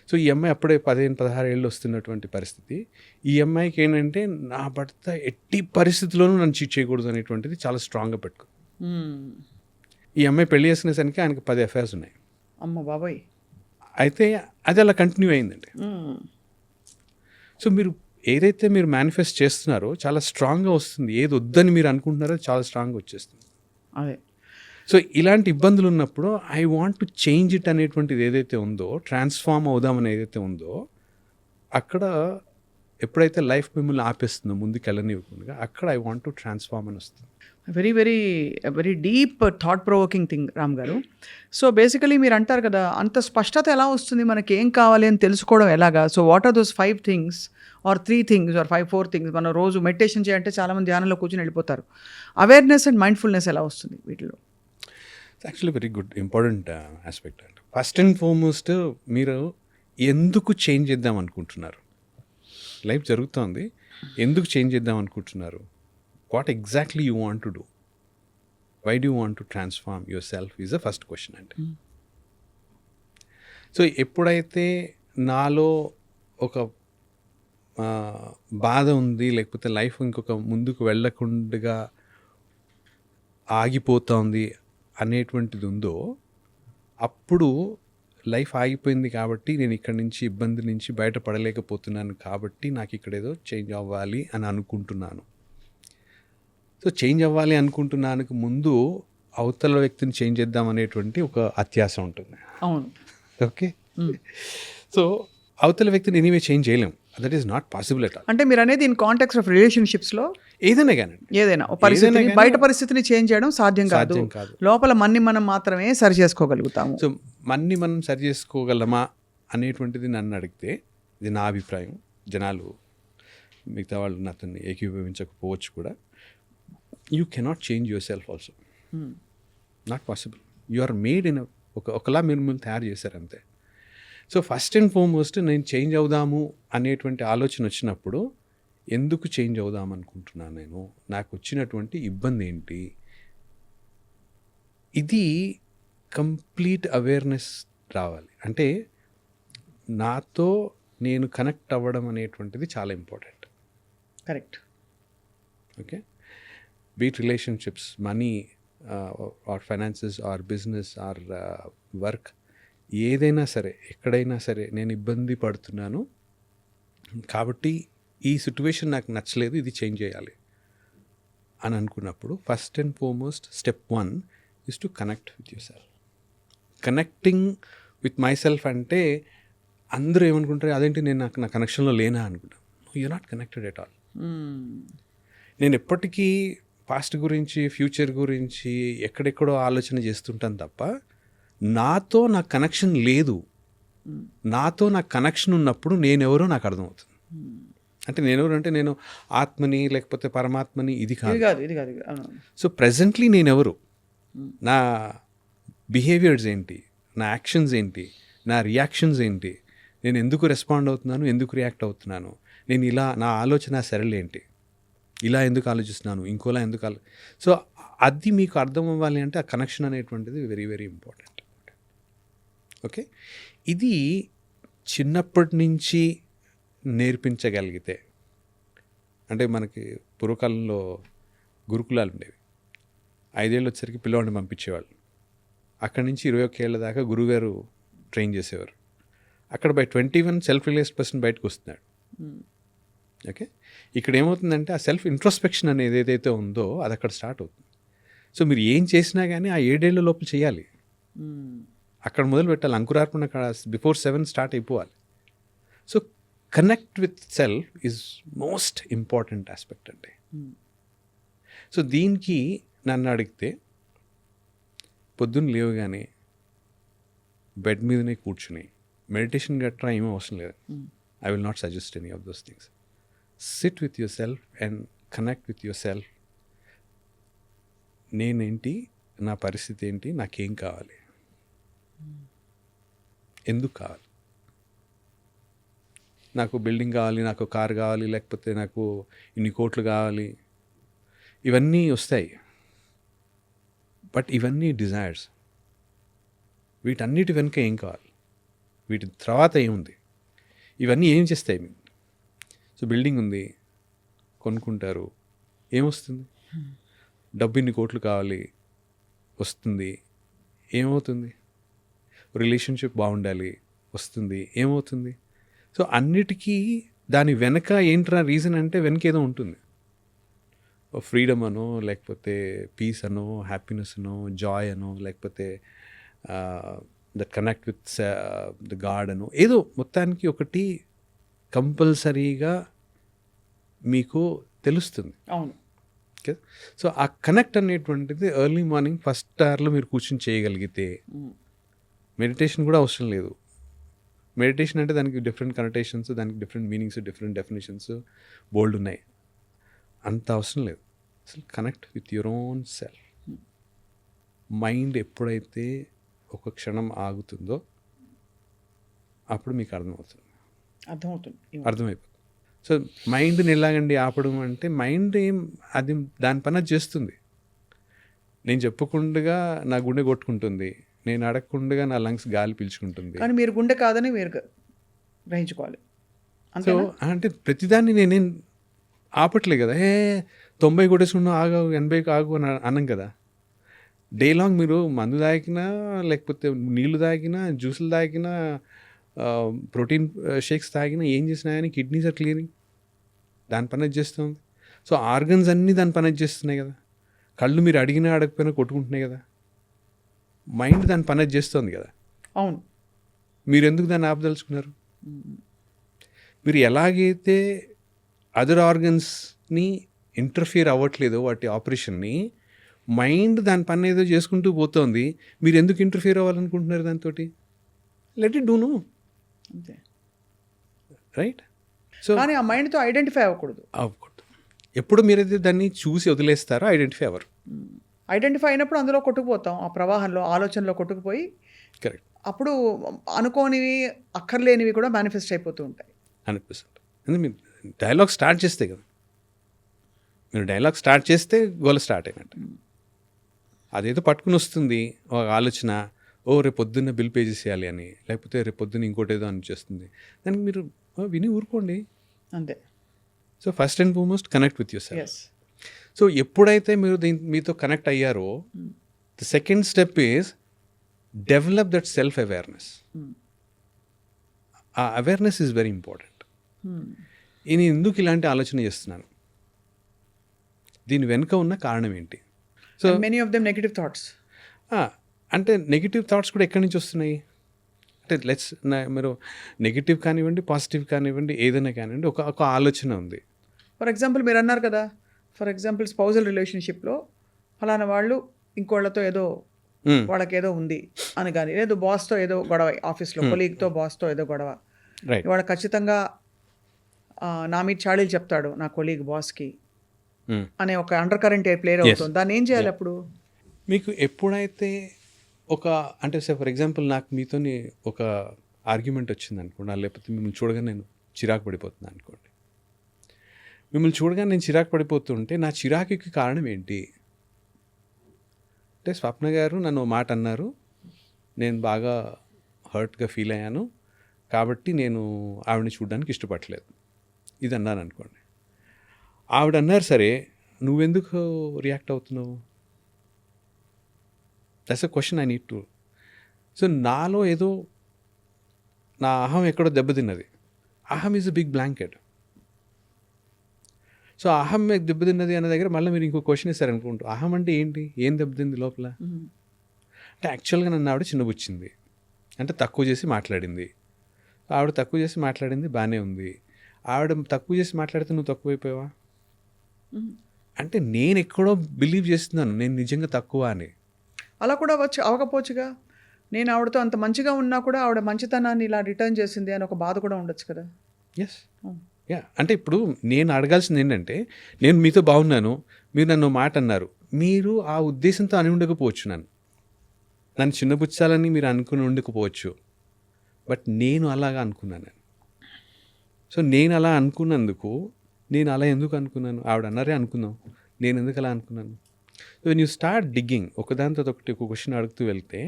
S2: సో ఈ అమ్మాయి అప్పుడే 15-16 ఏళ్ళు వస్తున్నటువంటి పరిస్థితి. ఈ అమ్మాయికి ఏంటంటే, నా భర్త ఎట్టి పరిస్థితుల్లోనూ నన్ను చీట్ చేయకూడదు అనేటువంటిది చాలా స్ట్రాంగ్గా పెట్టుకుంది. ఈ అమ్మాయి పెళ్లి చేసుకునేసరికి ఆయనకి 10 అఫైర్స్ ఉన్నాయి.
S1: అమ్మ బాబాయ్.
S2: అయితే అది అలా కంటిన్యూ అయిందండి. సో మీరు ఏదైతే మీరు మేనిఫెస్ట్ చేస్తున్నారో చాలా స్ట్రాంగ్గా వస్తుంది. ఏది వద్దని మీరు అనుకుంటున్నారో చాలా స్ట్రాంగ్గా వచ్చేస్తుంది.
S1: అదే.
S2: సో ఇలాంటి ఇబ్బందులు ఉన్నప్పుడు I want to change it అనేటువంటిది ఏదైతే ఉందో, ట్రాన్స్ఫార్మ్ అవుదామని ఏదైతే ఉందో, అక్కడ ఎప్పుడైతే లైఫ్ మిమ్మల్ని ఆపేస్తుందో ముందుకు వెళ్ళనివ్వకుండా, అక్కడ ఐ వాంట్ టు ట్రాన్స్ఫార్మ్ అని వస్తుంది.
S1: Very very very deep thought provoking thing Ram garu. So basically మీరు అంటారు కదా, అంత స్పష్టత ఎలా వస్తుంది, మనకి ఏం కావాలి అని తెలుసుకోవడం ఎలాగా? So what are those 5 things are 3 things are 4 things? మనం రోజు మెడిటేషన్ చేయాలంటే చాలామంది ధ్యానంలో కూర్చొని వెళ్ళిపోతారు. అవేర్నెస్ అండ్ మైండ్ఫుల్నెస్ ఎలా వస్తుంది వీటిలో?
S2: Actually very good important aspect అండి. ఫస్ట్ అండ్ ఫార్మోస్ట్, మీరు ఎందుకు చేంజ్ చేద్దాం అనుకుంటున్నారు? లైఫ్ జరుగుతోంది, ఎందుకు చేంజ్ చేద్దాం అనుకుంటున్నారు? What exactly you want to do? Why do want to transform yourself is the first question అంటే. సో ఎప్పుడైతే నాలో ఒక బాధ ఉంది, లేకపోతే లైఫ్ ఇంకొక ముందుకు వెళ్ళకుండా ఆగిపోతుంది అనేటువంటిది ఉందో, అప్పుడు లైఫ్ ఆగిపోయింది కాబట్టి నేను ఇక్కడి నుంచి ఇబ్బంది నుంచి బయటపడలేకపోతున్నాను, కాబట్టి నాకు ఇక్కడ ఏదో చేంజ్ అవ్వాలి అని అనుకుంటున్నాను. సో చేంజ్ అవ్వాలి అనుకుంటున్నానికి ముందు అవతల వ్యక్తిని చేంజ్ చేద్దాం అనేటువంటి ఒక అత్యాశ ఉంటుంది.
S1: అవును.
S2: ఓకే. సో అవతల వ్యక్తిని ఎనీవే చేంజ్ చేయలేము. That is not possible at all.
S1: అంటే మీరు అనేది ఇన్ కాంటెక్స్ట్ ఆఫ్ రిలేషన్షిప్స్లో
S2: ఏదైనా కానీ,
S1: ఏదైనా పరిస్థితిని, బయట పరిస్థితిని చేంజ్ చేయడం సాధ్యం కాదు. లోపల మన్ని మనం మాత్రమే సరి చేసుకోగలుగుతాము.
S2: సో మన్ని మనం సరి చేసుకోగలమా అనేటువంటిది నన్ను అడిగితే, ఇది నా అభిప్రాయం. జనాలు, మిగతా వాళ్ళు నాతో ఏకీభవించకపోవచ్చు కూడా. You cannot change yourself also. Not possible. You are made in ఒకలా మీరు మిమ్మల్ని తయారు చేశారు అంతే. సో ఫస్ట్ అండ్ ఫార్మోస్ట్, నేను చేంజ్ అవుదాము అనేటువంటి ఆలోచన వచ్చినప్పుడు, ఎందుకు చేంజ్ అవుదాం అనుకుంటున్నాను నేను, నాకు వచ్చినటువంటి ఇబ్బంది ఏంటి, ఇది కంప్లీట్ అవేర్నెస్ రావాలి. అంటే నాతో నేను కనెక్ట్ అవ్వడం అనేటువంటిది చాలా important.
S1: Correct.
S2: Okay. Be it relationships, money or finances or business or work, ఏదైనా సరే, ఎక్కడైనా సరే నేను ఇబ్బంది పడుతున్నాను కాబట్టి ఈ సిట్యువేషన్ నాకు నచ్చలేదు, ఇది చేంజ్ చేయాలి అని అనుకున్నప్పుడు, first and foremost step 1 is to connect with your self. Connecting with myself అంటే అందరూ ఏమనుకుంటారు, అదేంటి నేను నా కనెక్షన్లో లేనా అనుకుంటాను. You're not connected at all. నేను ఎప్పటికీ పాస్ట్ గురించి, ఫ్యూచర్ గురించి ఎక్కడెక్కడో ఆలోచన చేస్తుంటాను తప్ప, నాతో నాకు కనెక్షన్ లేదు. నాతో నాకు కనెక్షన్ ఉన్నప్పుడు నేనెవరో నాకు అర్థమవుతుంది. అంటే నేనెవరు అంటే, నేను ఆత్మని లేకపోతే పరమాత్మని, ఇది కాదు. సో ప్రజెంట్లీ నేనెవరు, నా బిహేవియర్స్ ఏంటి, నా యాక్షన్స్ ఏంటి, నా రియాక్షన్స్ ఏంటి, నేను ఎందుకు రెస్పాండ్ అవుతున్నాను, ఎందుకు రియాక్ట్ అవుతున్నాను, నేను ఇలా నా ఆలోచన సరళేంటి, ఇలా ఎందుకు ఆలోచిస్తున్నాను, ఇంకోలా ఎందుకు సో అది మీకు అర్థం అవ్వాలి అంటే ఆ కనెక్షన్ అనేటువంటిది వెరీ వెరీ ఇంపార్టెంట్. ఓకే, ఇది చిన్నప్పటి నుంచి నేర్పించగలిగితే, అంటే మనకి పూర్వకాలంలో గురుకులాలు ఉండేవి. 5 ఏళ్ళు వచ్చేసరికి పిల్లవాడిని పంపించేవాళ్ళు. అక్కడి నుంచి 21 ఏళ్ళ దాకా గురువుగారు ట్రైన్ చేసేవారు. అక్కడ బై 21 సెల్ఫ్ రియలైజ్డ్ పర్సన్ బయటకు వస్తున్నాడు. ఓకే, ఇక్కడ ఏమవుతుందంటే ఆ సెల్ఫ్ ఇంట్రోస్పెక్షన్ అనేది ఏదైతే ఉందో అది అక్కడ స్టార్ట్ అవుతుంది. సో మీరు ఏం చేసినా కానీ ఆ 7 ఏళ్ళ లోపల చేయాలి. అక్కడ మొదలు పెట్టాలి. అంకురార్పణ అక్కడ బిఫోర్ 7 స్టార్ట్ అయిపోవాలి. So connect with self is most important aspect అండి. సో దీనికి నన్ను అడిగితే పొద్దున్న లేవగానే బెడ్ మీదనే కూర్చుని మెడిటేషన్ గట్రా ఏమీ అవసరం లేదు. I will not suggest any of those things. SIT with your self and connect with your self. నేనేంటి, నా పరిస్థితి ఏంటి, నాకేం కావాలి, ఎందుకు కావాలి, నాకు బిల్డింగ్ కావాలి, నాకు కార్ కావాలి, లేకపోతే నాకు ఇన్ని కోట్లు కావాలి, ఇవన్నీ వస్తాయి. బట్ ఇవన్నీ డిజైర్స్. వీటన్నిటి వెనుక ఏం కావాలి, వీటి తర్వాత ఏముంది, ఇవన్నీ ఏం చేస్తాయి మీకు? సో బిల్డింగ్ ఉంది, కొనుక్కుంటారు, ఏమొస్తుంది? డబ్బు ఇన్ని కోట్లు కావాలి, వస్తుంది, ఏమవుతుంది? రిలేషన్షిప్ బాగుండాలి, వస్తుంది, ఏమవుతుంది? సో అన్నిటికీ దాని వెనక ఏంట్రా రీజన్ అంటే వెనక ఏదో ఉంటుంది. ఫ్రీడమ్ అనో, లేకపోతే పీస్ అనో, హ్యాపీనెస్ అనో, జాయ్ అనో, లేకపోతే that connect with the God అనో, ఏదో మొత్తానికి ఒకటి కంపల్సరీగా మీకు తెలుస్తుంది.
S1: అవును.
S2: ఓకే, సో ఆ కనెక్ట్ అనేటువంటిది ఎర్లీ మార్నింగ్ ఫస్ట్ అవర్లో మీరు కూర్చొని చేయగలిగితే మెడిటేషన్ కూడా అవసరం లేదు. మెడిటేషన్ అంటే దానికి డిఫరెంట్ కనెక్టేషన్స్, దానికి డిఫరెంట్ మీనింగ్స్, డిఫరెంట్ డెఫినేషన్స్ బోల్డ్ ఉన్నాయి. అంత అవసరం లేదు. అసలు connect with your own self. Mind ఎప్పుడైతే ఒక క్షణం ఆగుతుందో అప్పుడు మీకు అర్థమైపోతుంది. సో మైండ్ని ఎలాగండి ఆపడం అంటే, మైండ్ అది దాని పని అది చేస్తుంది. నేను చెప్పకుండా నా గుండె కొట్టుకుంటుంది, నేను అడగకుండా నా లంగ్స్ గాలి పీల్చుకుంటుంది.
S1: కానీ మీరు గుండె కాదని మీరు గ్రహించుకోవాలి.
S2: సో అంటే ప్రతిదాన్ని నేనేం ఆపట్లే కదా. 90 కొట్టేసుకున్నా ఆగు, 80 ఆగు అని అనం కదా. డే లాంగ్ మీరు మందు తాగినా, లేకపోతే నీళ్లు తాగినా, జ్యూసులు తాగినా, ప్రోటీన్ షేక్స్ తాగినా, ఏం చేసినా కానీ కిడ్నీస్ ఆర్ క్లియరింగ్, దాని పని అది చేస్తుంది. సో ఆర్గన్స్ అన్నీ దాని పని అది చేస్తున్నాయి కదా. కళ్ళు మీరు అడిగినా అడగకపోయినా కొట్టుకుంటున్నాయి కదా. మైండ్ దాని పని అది చేస్తుంది కదా.
S1: అవును.
S2: మీరు ఎందుకు దాన్ని ఆపదలుచుకున్నారు? మీరు ఎలాగైతే అదర్ ఆర్గన్స్ని ఇంటర్ఫియర్ అవ్వట్లేదో వాటి ఆపరేషన్ని, మైండ్ దాని పని ఏదో చేసుకుంటూ పోతుంది. మీరు ఎందుకు ఇంటర్ఫియర్ అవ్వాలనుకుంటున్నారు దాంతో? Let it do no.
S1: అంతే,
S2: రైట్? సో
S1: కానీ ఆ మైండ్తో ఐడెంటిఫై అవ్వకూడదు.
S2: ఎప్పుడు మీరైతే దాన్ని చూసి వదిలేస్తారో ఐడెంటిఫై అవ్వరు.
S1: ఐడెంటిఫై అయినప్పుడు అందులో కొట్టుకుపోతాం, ఆ ప్రవాహంలో, ఆలోచనలో కొట్టుకుపోయి.
S2: కరెక్ట్.
S1: అప్పుడు అనుకోనివి, అక్కర్లేనివి కూడా మేనిఫెస్ట్ అయిపోతూ ఉంటాయి.
S2: 100%. ఎందుకంటే మీరు డైలాగ్ స్టార్ట్ చేస్తే కదా, మీరు డైలాగ్ స్టార్ట్ చేస్తే గోల స్టార్ట్ అయినట్టు. అదేదో పట్టుకుని వస్తుంది ఒక ఆలోచన, రేపు పొద్దున్న బిల్ పే చేసేయాలి అని, లేకపోతే రేపు పొద్దున్న ఇంకోటి ఏదో అనిపిస్తుంది. దానికి మీరు విని ఊరుకోండి,
S1: అంతే.
S2: So first and foremost connect with your self.
S1: Yes.
S2: So ఎప్పుడైతే మీరు మీతో కనెక్ట్ అయ్యారో, the second step is develop that self awareness. ఆ అవేర్నెస్ ఈజ్ వెరీ ఇంపార్టెంట్. నేను ఎందుకు ఇలాంటి ఆలోచన చేస్తున్నాను, దీని వెనుక ఉన్న కారణం ఏంటి? So
S1: many of them negative thoughts.
S2: అంటే నెగిటివ్ థాట్స్ కూడా ఎక్కడి నుంచి వస్తున్నాయి అంటే, మీరు నెగిటివ్ కానివ్వండి, పాజిటివ్ కానివ్వండి, ఏదైనా కానివ్వండి, ఒక ఆలోచన ఉంది.
S1: ఫర్ ఎగ్జాంపుల్ మీరు అన్నారు కదా, ఫర్ ఎగ్జాంపుల్ స్పౌజల్ రిలేషన్షిప్లో ఫలానా వాళ్ళు ఇంకోళ్ళతో ఏదో వాళ్ళకి ఏదో ఉంది అని, కానీ లేదు బాస్తో ఏదో గొడవ, ఆఫీస్లో కొలీగ్తో బాస్తో ఏదో గొడవ, ఇవాళ ఖచ్చితంగా నా మీద చాడీలు చెప్తాడు నా కొలీగ్ బాస్కి అనే ఒక అండర్ కరెంట్ ప్లేయర్ అవుతుంది. దాన్ని ఏం చేయాలి అప్పుడు?
S2: మీకు ఎప్పుడైతే అంటే ఫర్ ఎగ్జాంపుల్ నాకు మీతోని ఒక ఆర్గ్యుమెంట్ వచ్చింది అనుకోండి, లేకపోతే మిమ్మల్ని చూడగానే నేను చిరాకు పడిపోతున్నాను అనుకోండి, మిమ్మల్ని చూడగానే నేను చిరాకు పడిపోతుంటే నా చిరాకుకి కారణం ఏంటి అంటే స్వప్న గారు నన్ను ఓ మాట అన్నారు, నేను బాగా హర్ట్గా ఫీల్ అయ్యాను, కాబట్టి నేను ఆవిడని చూడడానికి ఇష్టపడలేదు, ఇది అన్నాను అనుకోండి. ఆవిడ అన్నారు సరే, నువ్వెందుకు రియాక్ట్ అవుతున్నావు? That's a question I need to. So నాలో ఏదో నా అహం ఎక్కడో దెబ్బతిన్నది. అహం is a big blanket. So అహం మీకు దెబ్బతిన్నది అన్న దగ్గర మళ్ళీ మీరు ఇంకో క్వశ్చన్ ఇస్తారు అనుకుంటూ, అహం అంటే ఏంటి, ఏం దెబ్బతింది లోపల అంటే యాక్చువల్గా నన్ను ఆవిడ చిన్నబుచ్చింది, అంటే తక్కువ చేసి మాట్లాడింది. ఆవిడ తక్కువ చేసి మాట్లాడింది బాగానే ఉంది. ఆవిడ తక్కువ చేసి మాట్లాడితే నువ్వు తక్కువైపోయావా అంటే నేను ఎక్కడో బిలీవ్ చేస్తున్నాను నేను నిజంగా తక్కువ అని.
S1: అలా కూడా అవ్వకపోవచ్చుగా. నేను ఆవిడతో అంత మంచిగా ఉన్నా కూడా ఆవిడ మంచితనాన్ని ఇలా రిటర్న్ చేసింది అని ఒక బాధ కూడా ఉండొచ్చు కదా.
S2: ఎస్ యా, అంటే ఇప్పుడు నేను అడగాల్సింది ఏంటంటే, నేను మీతో బాగున్నాను, మీరు నన్ను మాట అన్నారు, మీరు ఆ ఉద్దేశంతో అని ఉండకపోవచ్చు, నన్ను చిన్నపుచ్చాలని మీరు అనుకుని ఉండకపోవచ్చు, బట్ నేను అలాగా అనుకున్నాను. సో నేను అలా అనుకున్నందుకు, నేను అలా ఎందుకు అనుకున్నాను, ఆవిడ అన్నారే అనుకుందాం, నేను ఎందుకు అలా అనుకున్నాను. So when you start digging, ఒకదానితో ఒకటి ఒక క్వశ్చన్ అడుగుతూ వెళ్తే,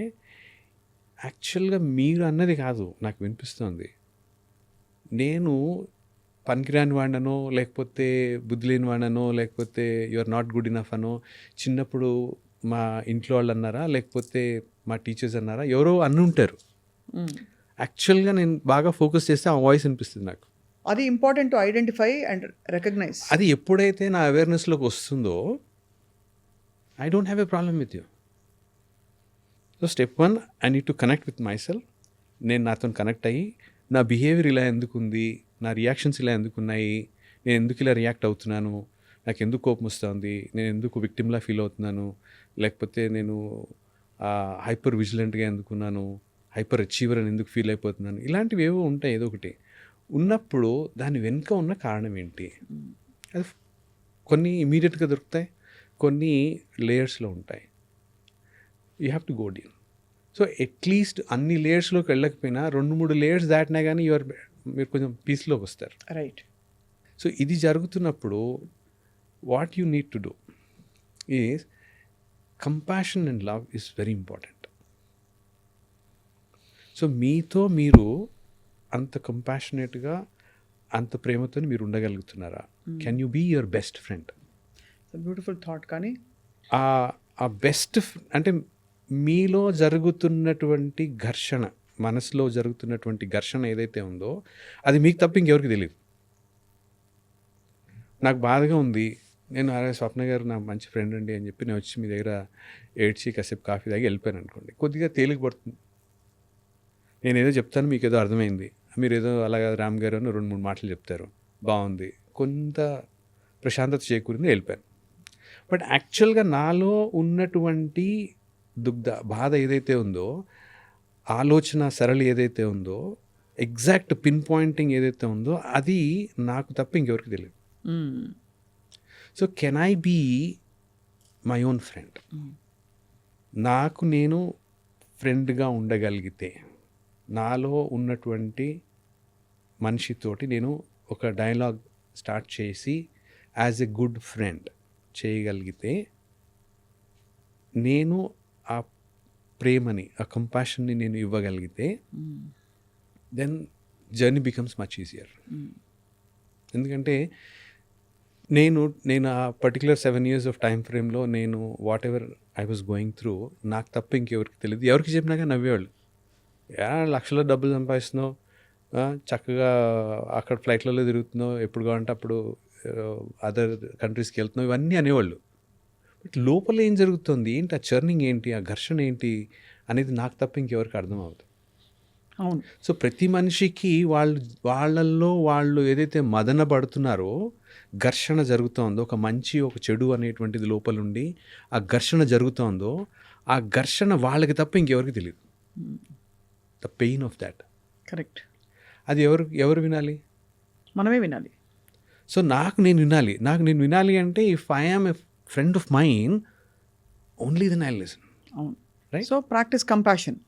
S2: యాక్చువల్గా మీరు అన్నది కాదు నాకు వినిపిస్తుంది, నేను పనికిరాని వాడినో, లేకపోతే బుద్ధి లేని వాడినో, లేకపోతే you are not good enough అనో చిన్నప్పుడు మా ఇంట్లో వాళ్ళు అన్నారా, లేకపోతే మా టీచర్స్ అన్నారా, ఎవరో అన్నుంటారు. యాక్చువల్గా నేను బాగా ఫోకస్ చేస్తే ఆ వాయిస్ అనిపిస్తుంది నాకు.
S1: అది important to identify and recognise.
S2: అది ఎప్పుడైతే నా అవేర్నెస్లోకి వస్తుందో, I don't have a problem with you. So step 1, I need to connect with myself. నేను నాతో కనెక్ట్ అయ్యి, నా బిహేవియర్ ఇలా ఎందుకు ఉంది, నా రియాక్షన్స్ ఇలా ఎందుకు ఉన్నాయి, నేను ఎందుకు ఇలా రియాక్ట్ అవుతున్నాను, నాకు ఎందుకు కోపం వస్తుంది, నేను ఎందుకు విక్టిమ్లా ఫీల్ అవుతున్నాను, లేకపోతే నేను హైపర్ విజిలెంట్గా ఎందుకున్నాను, హైపర్ అచీవర్ అని ఎందుకు ఫీల్ అయిపోతున్నాను, ఇలాంటివి ఏవో ఉంటాయి. ఏదో ఒకటి ఉన్నప్పుడు దాని వెనుక ఉన్న కారణం ఏంటి, అది కొన్ని ఇమీడియట్గా దొరుకుతాయి, కొన్ని లేయర్స్లో ఉంటాయి. You have to go deep. So at least అన్ని లేయర్స్లోకి వెళ్ళకపోయినా 2-3 లేయర్స్ దాటినా కానీ మీరు కొంచెం పీస్లోకి వస్తారు.
S1: రైట్.
S2: సో ఇది జరుగుతున్నప్పుడు what you need to do is compassion and love is very important. So మీతో మీరు అంత కంపాషనేట్గా, అంత ప్రేమతో మీరు ఉండగలుగుతున్నారా? Can you be your best friend?
S1: Beautiful thought. కానీ
S2: ఆ బెస్ట్ అంటే మీలో జరుగుతున్నటువంటి ఘర్షణ, మనసులో జరుగుతున్నటువంటి ఘర్షణ ఏదైతే ఉందో అది మీకు తప్ప ఇంకెవరికి తెలియదు. నాకు బాధగా ఉంది, నేను అరే స్వప్న గారు నా మంచి ఫ్రెండ్ అండి అని చెప్పి నేను వచ్చి మీ దగ్గర ఏడ్చి కాసేపు కాఫీ తాగి వెళ్ళిపోయాను అనుకోండి, కొద్దిగా తేలిక పడుతుంది. నేను ఏదో చెప్తాను, మీకు ఏదో అర్థమైంది, మీరు ఏదో అలాగా రామ్ గారు అని 2-3 మాటలు చెప్తారు, బాగుంది, కొంత ప్రశాంతత చేకూరింది, వెళ్ళిపోయాను. బట్ యాక్చువల్గా నాలో ఉన్నటువంటి బాధ ఏదైతే ఉందో, ఆలోచన సరళి ఏదైతే ఉందో, ఎగ్జాక్ట్ పిన్ పాయింటింగ్ ఏదైతే ఉందో అది నాకు తప్ప ఇంకెవరికి తెలియదు. So can I be my own friend? నాకు నేను ఫ్రెండ్గా ఉండగలిగితే, నాలో ఉన్నటువంటి మనిషితోటి నేను ఒక డైలాగ్ స్టార్ట్ చేసి యాజ్ ఎ గుడ్ ఫ్రెండ్ చేయగలిగితే, నేను ఆ ప్రేమని, ఆ కంపాషన్ని నేను ఇవ్వగలిగితే, then journey becomes much easier. ఎందుకంటే నేను ఆ పర్టికులర్ 7 years ఆఫ్ టైం ఫ్రేమ్లో నేను what ever I was going through, నాకు తప్ప ఇంకెవరికి తెలియదు. ఎవరికి చెప్పినాక నవ్వేవాళ్ళు, లక్షల డబ్బులు సంపాదిస్తున్నావు, చక్కగా అక్కడ ఫ్లైట్లలో తిరుగుతున్నావు, ఎప్పుడు కావాలంటే అప్పుడు అదర్ కంట్రీస్కి వెళ్తున్నావు, ఇవన్నీ అనేవాళ్ళు. బట్ లోపల ఏం జరుగుతుంది ఏంటి, ఆ చర్నింగ్ ఏంటి, ఆ ఘర్షణ ఏంటి అనేది నాకు తప్ప ఇంకెవరికి అర్థం అవుతుంది.
S1: అవును.
S2: సో ప్రతి మనిషికి వాళ్ళల్లో వాళ్ళు ఏదైతే మదన పడుతున్నారో, ఘర్షణ జరుగుతుందో, ఒక మంచి ఒక చెడు అనేటువంటిది లోపలుండి ఆ ఘర్షణ జరుగుతుందో, ఆ ఘర్షణ వాళ్ళకి తప్ప ఇంకెవరికి తెలియదు. The pain of that.
S1: Correct.
S2: అది ఎవరు వినాలి?
S1: మనమే వినాలి.
S2: సో నాకు నేను వినాలి అంటే, if I am a friend of mine, only then I listen.
S1: అవును.
S2: Right.
S1: So practice compassion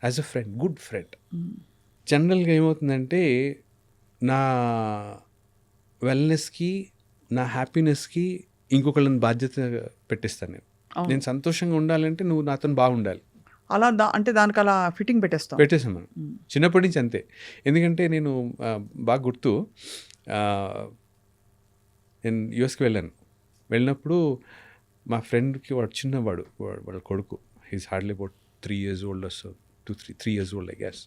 S2: as a friend, good friend. జనరల్గా ఏమవుతుందంటే, నా వెల్నెస్కి, నా హ్యాపీనెస్కి ఇంకొకళ్ళని బాధ్యత పెట్టిస్తాను నేను.
S1: అవును.
S2: నేను సంతోషంగా ఉండాలంటే నువ్వు నాతో బాగుండాలి.
S1: అలా అంటే దానికి అలా ఫిట్టింగ్ పెట్టేస్తాం.
S2: పెట్టేసాం మనం చిన్నప్పటి నుంచి అంతే. ఎందుకంటే నేను బాగా గుర్తు, నేను యూఎస్కి వెళ్ళినప్పుడు మా ఫ్రెండ్కి వాడు చిన్నవాడు, వాళ్ళ కొడుకు, he's hardly about 3 years old so 3 years old I guess.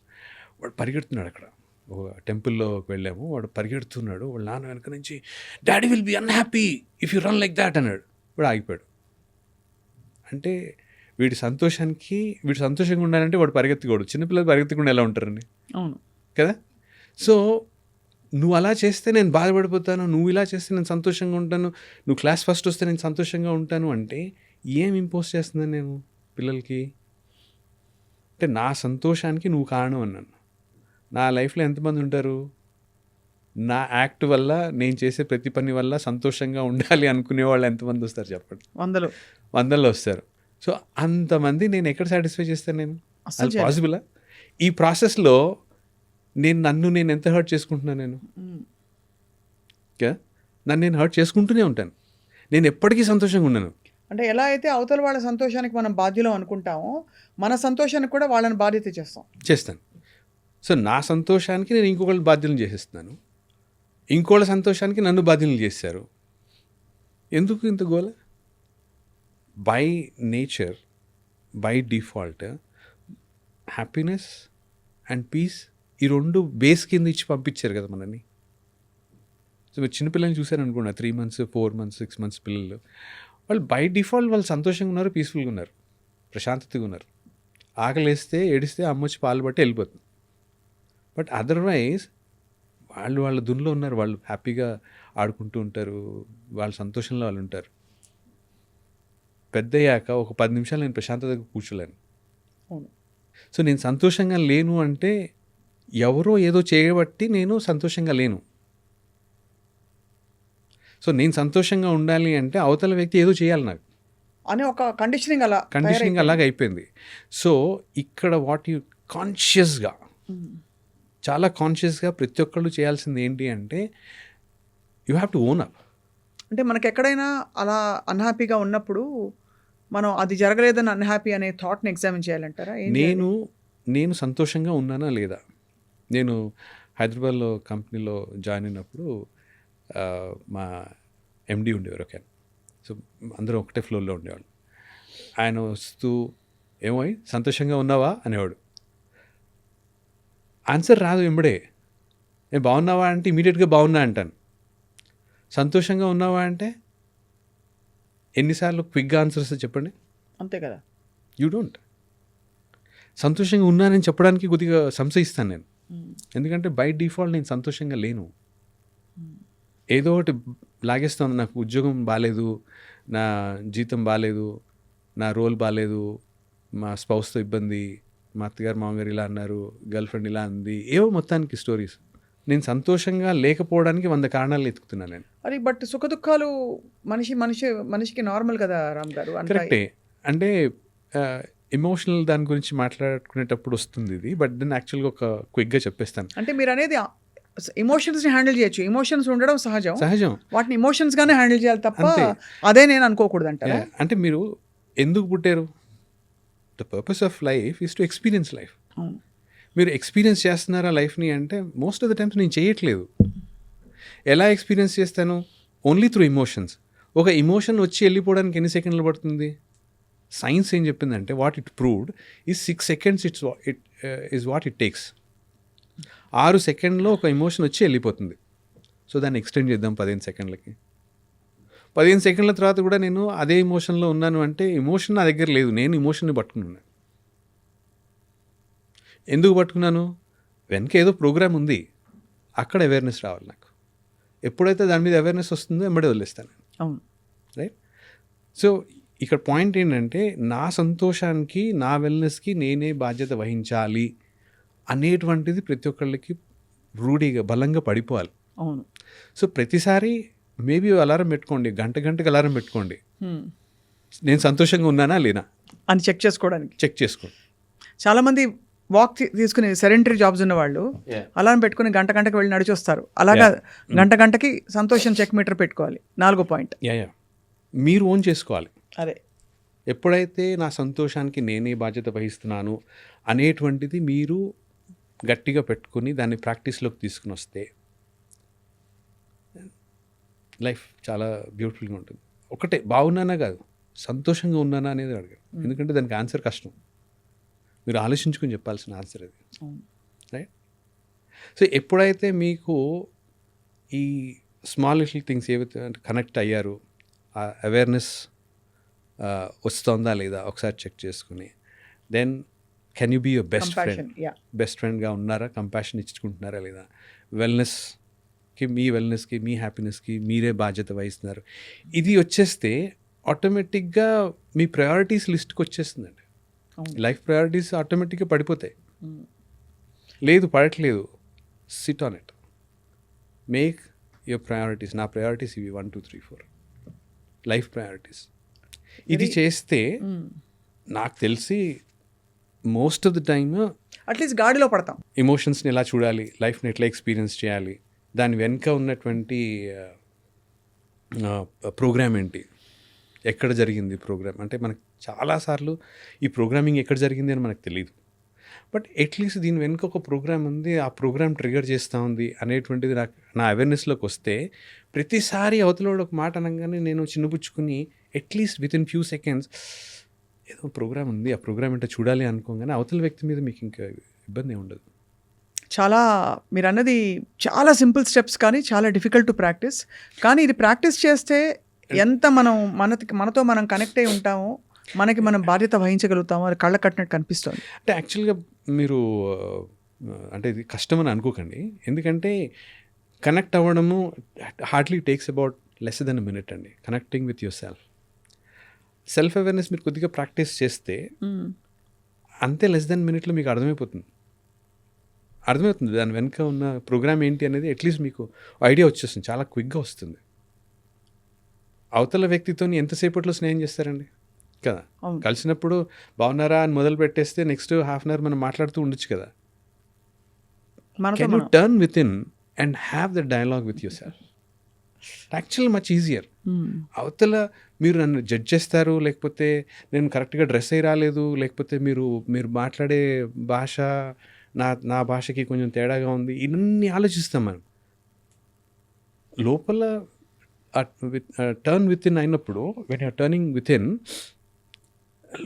S2: వాడు పరిగెడుతున్నాడు అక్కడ, ఒక టెంపుల్లోకి వెళ్ళాము, వాడు పరిగెడుతున్నాడు, వాళ్ళ నాన్న వెనక నుంచి daddy will be unhappy if you run like that అన్నాడు. వాడు ఆగిపోయాడు. అంటే వీడి సంతోషంగా ఉండాలంటే వాడు పరిగెత్తకూడదు. చిన్నపిల్లలు పరిగెత్తకుండా ఎలా ఉంటారండి?
S1: అవును
S2: కదా. సో నువ్వు అలా చేస్తే నేను బాధపడిపోతాను, నువ్వు ఇలా చేస్తే నేను సంతోషంగా ఉంటాను, నువ్వు క్లాస్ ఫస్ట్ వస్తే నేను సంతోషంగా ఉంటాను అంటే ఏం ఇంపోజ్ చేస్తున్నాను నేను పిల్లలకి? అంటే నా సంతోషానికి నువ్వు కారణం అన్నాను. నా లైఫ్లో ఎంతమంది ఉంటారు నా యాక్ట్ వల్ల, నేను చేసే ప్రతి పని వల్ల సంతోషంగా ఉండాలి అనుకునే వాళ్ళు ఎంతమంది వస్తారు చెప్పండి? వందల్లో వస్తారు. సో అంతమంది నేను ఎక్కడ సాటిస్ఫై చేస్తాను? నేను అది పాసిబులా? ఈ ప్రాసెస్లో నన్ను ఎంత హర్ట్ చేసుకుంటున్నాను నేను? నన్ను నేను హర్ట్ చేసుకుంటూనే ఉంటాను. నేను ఎప్పటికీ సంతోషంగా ఉన్నాను.
S1: అంటే ఎలా అయితే అవతల వాళ్ళ సంతోషానికి మనం బాధ్యులం అనుకుంటామో, మన సంతోషానికి కూడా వాళ్ళని బాధ్యత చేస్తాను. సో నా సంతోషానికి నేను ఇంకొకళ్ళు బాధ్యులను చేసేస్తున్నాను, ఇంకోళ్ళ సంతోషానికి నన్ను బాధ్యులను చేశారు. ఎందుకు ఇంత గోల? By nature, by default happiness and peace ఈ రెండు బేస్ కింద ఇచ్చి పంపించారు కదా మనని. సో మీరు చిన్నపిల్లల్ని చూశారనుకున్నా, 3 months 4 months 6 months పిల్లలు, వాళ్ళు బై డిఫాల్ట్ వాళ్ళు సంతోషంగా ఉన్నారు, పీస్ఫుల్గా ఉన్నారు, ప్రశాంతతగా ఉన్నారు. ఆకలేస్తే ఏడిస్తే అమ్మొచ్చి పాలు బట్టి వెళ్ళిపోతుంది. బట్ అదర్వైజ్ వాళ్ళ దునిలో ఉన్నారు, వాళ్ళు హ్యాపీగా ఆడుకుంటూ ఉంటారు, వాళ్ళ సంతోషంలో వాళ్ళు ఉంటారు. పెద్దయ్యాక ఒక 10 నిమిషాలు నేను ప్రశాంతతగా కూర్చోలేను. సో నేను సంతోషంగా లేను అంటే ఎవరో ఏదో చేయబట్టి నేను సంతోషంగా లేను. సో నేను సంతోషంగా ఉండాలి అంటే అవతల వ్యక్తి ఏదో చేయాలి నాకు అని ఒక కండిషనింగ్
S2: అలాగే అయిపోయింది. సో ఇక్కడ వాట్ యు కాన్షియస్గా, చాలా కాన్షియస్గా ప్రతి ఒక్కళ్ళు చేయాల్సింది ఏంటి అంటే you have to own up.
S1: అంటే మనకి ఎక్కడైనా అలా అన్హ్యాపీగా ఉన్నప్పుడు మనం అది జరగలేదని అన్హ్యాపీ అనే థాట్ని ఎగ్జామిన్ చేయాలంటారా?
S2: నేను సంతోషంగా ఉన్నానా లేదా? నేను హైదరాబాద్లో కంపెనీలో జాయిన్ అయినప్పుడు మా ఎండి ఉండేవారు ఒక ఆయన. సో అందరూ ఒకటే ఫ్లోర్లో ఉండేవాళ్ళు. ఆయన వస్తూ ఏమో సంతోషంగా ఉన్నావా అనేవాడు. ఆన్సర్ రాదు వెంబడే. నేను బాగున్నావా అంటే ఇమీడియట్గా బాగున్నా అంటాను. సంతోషంగా ఉన్నావా అంటే ఎన్నిసార్లు క్విక్గా ఆన్సర్ వస్తే చెప్పండి?
S1: అంతే కదా.
S2: You don't. సంతోషంగా ఉన్నానని చెప్పడానికి కొద్దిగా సంశయిస్తాను నేను. ఎందుకంటే బై డిఫాల్ట్ నేను సంతోషంగా లేను. ఏదో ఒకటి లాగేస్తుంది. నాకు ఉద్యోగం బాగాలేదు, నా జీతం బాగాలేదు, నా రోల్ బాగాలేదు, మా స్పౌస్తో ఇబ్బంది, మా అత్తగారు మామగారు ఇలా అన్నారు, గర్ల్ ఫ్రెండ్ ఇలా అంది, ఏవో మొత్తానికి స్టోరీస్. నేను సంతోషంగా లేకపోవడానికి 100 కారణాలు ఎత్తుకుతున్నాను నేను.
S1: అది బట్ సుఖ దుఃఖాలు మనిషికి నార్మల్ కదా రామ్ గారు.
S2: కరెక్టే. అంటే ఎమోషనల్ దాని గురించి మాట్లాడుకునేటప్పుడు వస్తుంది ఇది. బట్ దెన్ యాక్చువల్గా ఒక క్విక్గా చెప్పేస్తాను.
S1: అంటే మీరు అనేది ఎమోషన్స్ని హ్యాండిల్ చేయొచ్చు. ఎమోషన్స్ ఉండడం సహజం. వాటిని ఎమోషన్స్గానే హ్యాండిల్ చేయాలి తప్ప అదే నేను అనుకోకూడదు అంటారా?
S2: అంటే మీరు ఎందుకు పుట్టారు? The purpose of life is to experience life. మీరు ఎక్స్పీరియన్స్ చేస్తున్నారా లైఫ్ని అంటే మోస్ట్ ఆఫ్ ద టైమ్స్ నేను చేయట్లేదు. ఎలా ఎక్స్పీరియన్స్ చేస్తాను? Only through emotions. ఒక ఎమోషన్ వచ్చి వెళ్ళిపోవడానికి ఎన్ని సెకండ్లు పడుతుంది? సైన్స్ ఏం చెప్పిందంటే what it proved is 6 seconds is what it takes. 6 సెకండ్లో ఒక ఎమోషన్ వచ్చి వెళ్ళిపోతుంది. సో దాన్ని ఎక్స్టెండ్ చేద్దాం 15 సెకండ్లకి. 15 సెకండ్ల తర్వాత కూడా నేను అదే ఎమోషన్లో ఉన్నాను అంటే ఎమోషన్ నా దగ్గర లేదు, నేను ఎమోషన్ని పట్టుకున్నాను. ఎందుకు పట్టుకున్నాను? వెనక ఏదో ప్రోగ్రామ్ ఉంది, అక్కడ అవేర్నెస్ రావాలి నాకు. ఎప్పుడైతే దాని మీద అవేర్నెస్ వస్తుందో వెంబడే వదిలేస్తాను.
S1: అవును,
S2: రైట్. సో ఇక్కడ పాయింట్ ఏంటంటే నా సంతోషానికి, నా వెల్నెస్కి నేనే బాధ్యత వహించాలి అనేటువంటిది ప్రతి ఒక్కళ్ళకి రూఢీగా బలంగా పడిపోవాలి.
S1: అవును.
S2: సో ప్రతిసారి మేబీ అలారం పెట్టుకోండి, గంటకి అలారం పెట్టుకోండి, నేను సంతోషంగా ఉన్నానా లేనా
S1: అని చెక్ చేసుకోండి.
S2: చాలామంది
S1: వాక్ తీసుకుని సెడెంటరీ జాబ్స్ ఉన్న వాళ్ళు అలారం పెట్టుకుని గంటకి వెళ్ళి నడిచి వస్తారు. అలాగా గంటకి సంతోషం చెక్ మీటర్ పెట్టుకోవాలి. 4వ పాయింట్
S2: యా మీరు ఓన్ చేసుకోవాలి.
S1: అదే
S2: ఎప్పుడైతే నా సంతోషానికి నేనే బాధ్యత వహిస్తున్నాను అనేటువంటిది మీరు గట్టిగా పెట్టుకుని దాన్ని ప్రాక్టీస్లోకి తీసుకుని వస్తే లైఫ్ చాలా బ్యూటిఫుల్గా ఉంటుంది. ఒకటే బాగున్నానా కాదు, సంతోషంగా ఉన్నానా అనేది అడగదు. ఎందుకంటే దానికి ఆన్సర్ కష్టం, మీరు ఆలోచించుకొని చెప్పాల్సిన ఆన్సర్ అది, రైట్? సో ఎప్పుడైతే మీకు ఈ స్మాల్ లిటిల్ థింగ్స్ ఏవైతే కనెక్ట్ అయ్యారు, ఆ అవేర్నెస్ వస్తుందా లేదా ఒకసారి చెక్ చేసుకుని, then can you be your best ఫ్రెండ్గా ఉన్నారా, కంపాషన్ ఇచ్చుకుంటున్నారా లేదా, వెల్నెస్కి మీ వెల్నెస్కి మీ హ్యాపీనెస్కి మీరే బాధ్యత వహిస్తున్నారు. ఇది వచ్చేస్తే ఆటోమేటిక్గా మీ ప్రయారిటీస్ లిస్ట్కి వచ్చేస్తుందండి. లైఫ్ ప్రయారిటీస్ ఆటోమేటిక్గా పడిపోతాయి. లేదు పడట్లేదు, SIT on it, make your priorities. నా ప్రయారిటీస్ ఇవి 1 2 3 4 లైఫ్ ప్రయారిటీస్. ఇది చేస్తే నాకు తెలిసి most of the time
S1: at least గాడిలో పడతాం.
S2: ఎమోషన్స్ని ఎలా చూడాలి, లైఫ్ని ఎట్లా ఎక్స్పీరియన్స్ చేయాలి, దాని వెనుక ఉన్నటువంటి ప్రోగ్రామ్ ఏంటి, ఎక్కడ జరిగింది ప్రోగ్రామ్, అంటే మనకు చాలాసార్లు ఈ ప్రోగ్రామింగ్ ఎక్కడ జరిగింది అని మనకు తెలియదు. బట్ అట్లీస్ట్ దీని వెనుక ఒక ప్రోగ్రామ్ ఉంది, ఆ ప్రోగ్రామ్ ట్రిగర్ చేస్తూ ఉంది అనేటువంటిది నా అవేర్నెస్లోకి వస్తే, ప్రతిసారి అవతల ఒక మాట అనగానే నేను చిన్నపుచ్చుకుని at least with in few seconds ఏదో ప్రోగ్రామ్ ఉంది, ఆ ప్రోగ్రామ్ ఏంటో చూడాలి అనుకోగానే అవతల వ్యక్తి మీద మీకు ఇంకా ఇబ్బంది ఉండదు.
S1: చాలా మీరు అన్నది చాలా సింపుల్ స్టెప్స్, కానీ చాలా డిఫికల్ట్ టు ప్రాక్టీస్. కానీ ఇది ప్రాక్టీస్ చేస్తే ఎంత మనం మనతో మనం కనెక్ట్ అయి ఉంటామో, మనకి మనం బాధ్యత వహించగలుగుతామో, అది కళ్ళ కట్టినట్టు కనిపిస్తుంది.
S2: అంటే యాక్చువల్గా మీరు అంటే ఇది కష్టమని అనుకోకండి, ఎందుకంటే కనెక్ట్ అవ్వడము hardly takes about less than a minute అండి. Connecting with your self awareness మీరు కొద్దిగా ప్రాక్టీస్ చేస్తే అంతే, లెస్ దెన్ మినిట్లో మీకు అర్థమైపోతుంది దాని వెనుక ఉన్న ప్రోగ్రామ్ ఏంటి అనేది. అట్లీస్ట్ మీకు ఐడియా వచ్చేస్తుంది, చాలా క్విక్గా వస్తుంది. అవతల వ్యక్తితో ఎంతసేపట్లో స్నేహం చేస్తారండి కదా, కలిసినప్పుడు బాగున్నారా అని మొదలు పెట్టేస్తే నెక్స్ట్ హాఫ్ అన్ అవర్ మనం మాట్లాడుతూ ఉండొచ్చు కదా. Can you turn with in and have the dialogue with your self, actual much easier. అవతల మీరు నన్ను జడ్జ్ చేస్తారు, లేకపోతే నేను కరెక్ట్గా డ్రెస్ అయి రాలేదు, లేకపోతే మీరు మాట్లాడే భాష నా భాషకి కొంచెం తేడాగా ఉంది, ఇవన్నీ ఆలోచిస్తాం మనం. లోపల టర్న్ విత్ ఇన్ అయినప్పుడు, when you're turning within,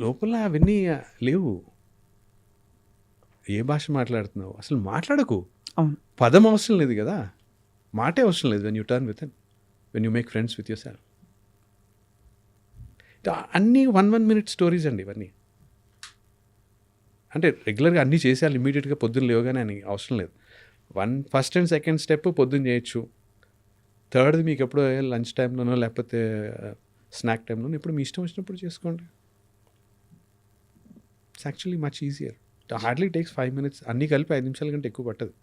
S2: లోపల అవన్నీ లేవు. ఏ భాష మాట్లాడుతున్నావు అసలు మాట్లాడకు, పదం అవసరం లేదు కదా, మాటే అవసరం లేదు. When you turn with in, when you make friends with your self, అన్నీ 1 minute స్టోరీస్ అండి ఇవన్నీ. అంటే రెగ్యులర్గా అన్నీ చేసేయాలి ఇమీడియట్గా పొద్దున్న లేవగానే అని అవసరం లేదు. ఫస్ట్ అండ్ సెకండ్ స్టెప్ పొద్దున్న చేయొచ్చు, థర్డ్ది మీకు ఎప్పుడో లంచ్ టైంలోనో లేకపోతే స్నాక్ టైంలోనో ఇప్పుడు మీ ఇష్టం వచ్చినప్పుడు చేసుకోండి. It's actually much easier. Hardly takes 5 minutes, అన్నీ కలిపి 5 నిమిషాల కంటే ఎక్కువ పట్టదు.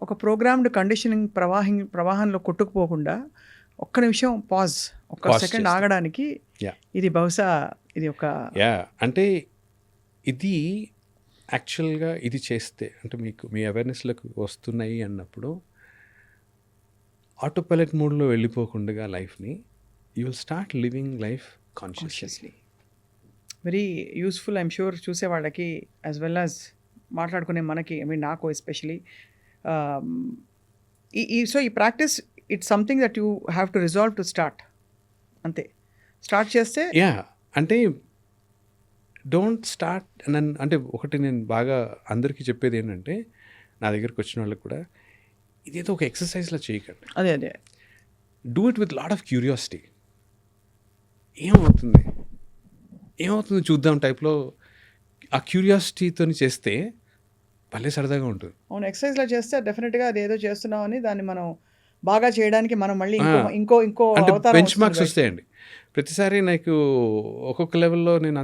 S1: ఒక ప్రోగ్రామ్డ్ కండిషనింగ్ ప్రవాహంలో కొట్టుకుపోకుండా ఒక్క నిమిషం పాజ్, ఒక్క సెకండ్ ఆగడానికి ఇది బహుశా ఇది ఒక
S2: అంటే ఇది యాక్చువల్గా ఇది చేస్తే, అంటే మీకు మీ అవేర్నెస్లోకి వస్తున్నాయి అన్నప్పుడు ఆటో పైలట్ మోడ్లో వెళ్ళిపోకుండా లైఫ్ని you will start living life consciously.
S1: Very useful I'm sure చూసే వాళ్ళకి యాజ్ వెల్ యాజ్ మాట్లాడుకునే మనకి, ఐ మీన్ నాకు ఎస్పెషలీ. సో ఈ practice it's something that you have to resolve to start, అంతే. స్టార్ట్ చేస్తే
S2: అంటే డోంట్ స్టార్ట్ అంటే ఒకటి నేను బాగా అందరికీ చెప్పేది ఏంటంటే, నా దగ్గరికి వచ్చిన వాళ్ళకి కూడా, ఇదేదో ఒక ఎక్సర్సైజ్లో చేయకండి.
S1: అదే
S2: do it with lot of curiosity. ఏమవుతుంది చూద్దాం టైప్లో ఆ క్యూరియాసిటీతో చేస్తే భలే సరదాగా ఉంటుంది.
S1: అవును, ఎక్సర్సైజ్లో చేస్తే డెఫినెట్గా అది ఏదో చేస్తున్నామని దాన్ని మనం బాగా చేయడానికి మనం మళ్ళీ ఇంకో
S2: బెంచ్ మార్క్స్ వస్తాయండి. ప్రతిసారి నాకు ఒక్కొక్క లెవెల్లో నేను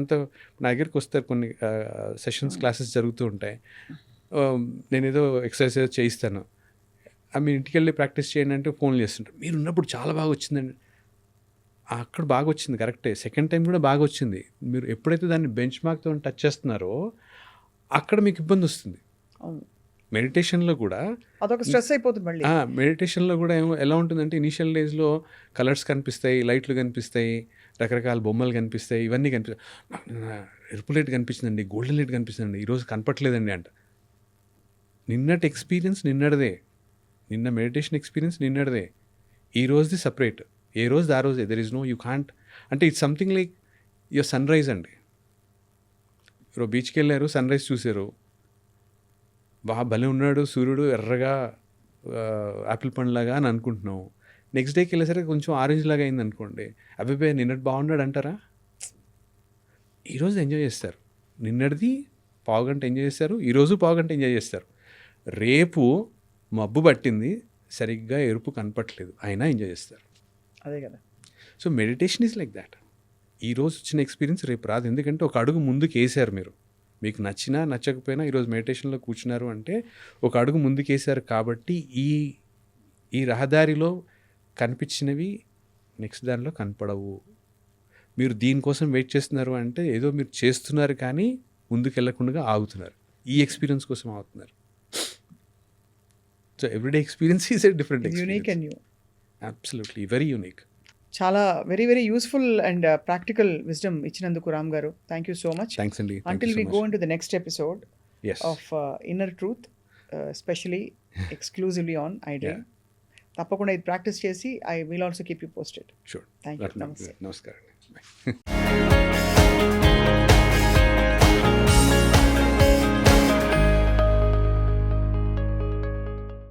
S2: నా దగ్గరికి వస్తారు కొన్ని సెషన్స్ క్లాసెస్ జరుగుతూ ఉంటాయి. నేను ఏదో ఎక్సర్సైజ్ చేయిస్తాను, మీరు ఇంటికి వెళ్ళి ప్రాక్టీస్ చేయండి అంటే ఫోన్లు చేస్తుంటారు. మీరు ఉన్నప్పుడు చాలా బాగా వచ్చిందండి, అక్కడ బాగా వచ్చింది కరెక్టే, సెకండ్ టైం కూడా బాగా వచ్చింది. మీరు ఎప్పుడైతే దాన్ని బెంచ్ మార్క్తో టచ్ చేస్తున్నారో అక్కడ మీకు ఇబ్బంది వస్తుంది.
S1: అవును.
S2: మెడిటేషన్లో కూడా
S1: అదొక స్ట్రెస్ అయిపోతుంది మళ్ళీ.
S2: మెడిటేషన్లో కూడా ఎలా ఉంటుందంటే ఇనీషియల్ డేస్లో కలర్స్ కనిపిస్తాయి, లైట్లు కనిపిస్తాయి, రకరకాల బొమ్మలు కనిపిస్తాయి, ఇవన్నీ కనిపిస్తాయి. ఎరుపు లైట్ కనిపించిందండి, గోల్డెన్ లైట్ కనిపిస్తుందండి, ఈరోజు కనపట్లేదండి అంట. నిన్నటి ఎక్స్పీరియన్స్ నిన్నటిదే, నిన్న మెడిటేషన్ ఎక్స్పీరియన్స్ నిన్నటిదే, ఈ రోజుది సపరేట్. ఏ రోజు ఆ రోజే. There is no you can't. అంటే it's something like your sunrise అండి. ఇప్పుడు బీచ్కి వెళ్ళారు, సన్ రైజ్ చూశారు, బాగా భలే ఉన్నాడు సూర్యుడు ఎర్రగా యాపిల్ పండులాగా అని అనుకుంటున్నాం. నెక్స్ట్ డేకి వెళ్ళేసరికి కొంచెం ఆరెంజ్ లాగా అయింది అనుకోండి, అబ్బాయి నిన్నటి బాగున్నాడు అంటారా? ఈరోజు ఎంజాయ్ చేస్తారు, నిన్నటిది పావుగంట ఎంజాయ్ చేస్తారు, ఈరోజు పావుగంట ఎంజాయ్ చేస్తారు. రేపు మబ్బు పట్టింది, సరిగ్గా ఎరుపు కనపట్లేదు, అయినా ఎంజాయ్ చేస్తారు.
S1: అదే కదా.
S2: So meditation is like that. ఈరోజు వచ్చిన ఎక్స్పీరియన్స్ రేపు రాదు, ఎందుకంటే ఒక అడుగు ముందుకు వేసారు మీరు. మీకు నచ్చినా నచ్చకపోయినా ఈరోజు మెడిటేషన్లో కూర్చున్నారు అంటే ఒక అడుగు ముందుకు వేసారు. కాబట్టి ఈ రహదారిలో కనిపించినవి నెక్స్ట్ దానిలో కనపడవు. మీరు దీనికోసం వెయిట్ చేస్తున్నారు అంటే ఏదో మీరు చేస్తున్నారు కానీ ముందుకు వెళ్ళకుండా ఆగుతున్నారు, ఈ ఎక్స్పీరియన్స్ కోసం ఆగుతున్నారు. So everyday experience is a different
S1: unique and new.
S2: Absolutely very unique.
S1: చాలా very very useful and practical wisdom ఇచ్చినందుకు Ram garu, thank you so much.
S2: Thanks అండి.
S1: Until we go into the next episode
S2: Yes.
S1: of Inner Truth, especially exclusively on iDream. తప్పకుండా ఇది practice చేసి I will also keep you posted.
S2: Sure.
S1: Thank you. Namaste.
S2: నమస్కారం. Bye.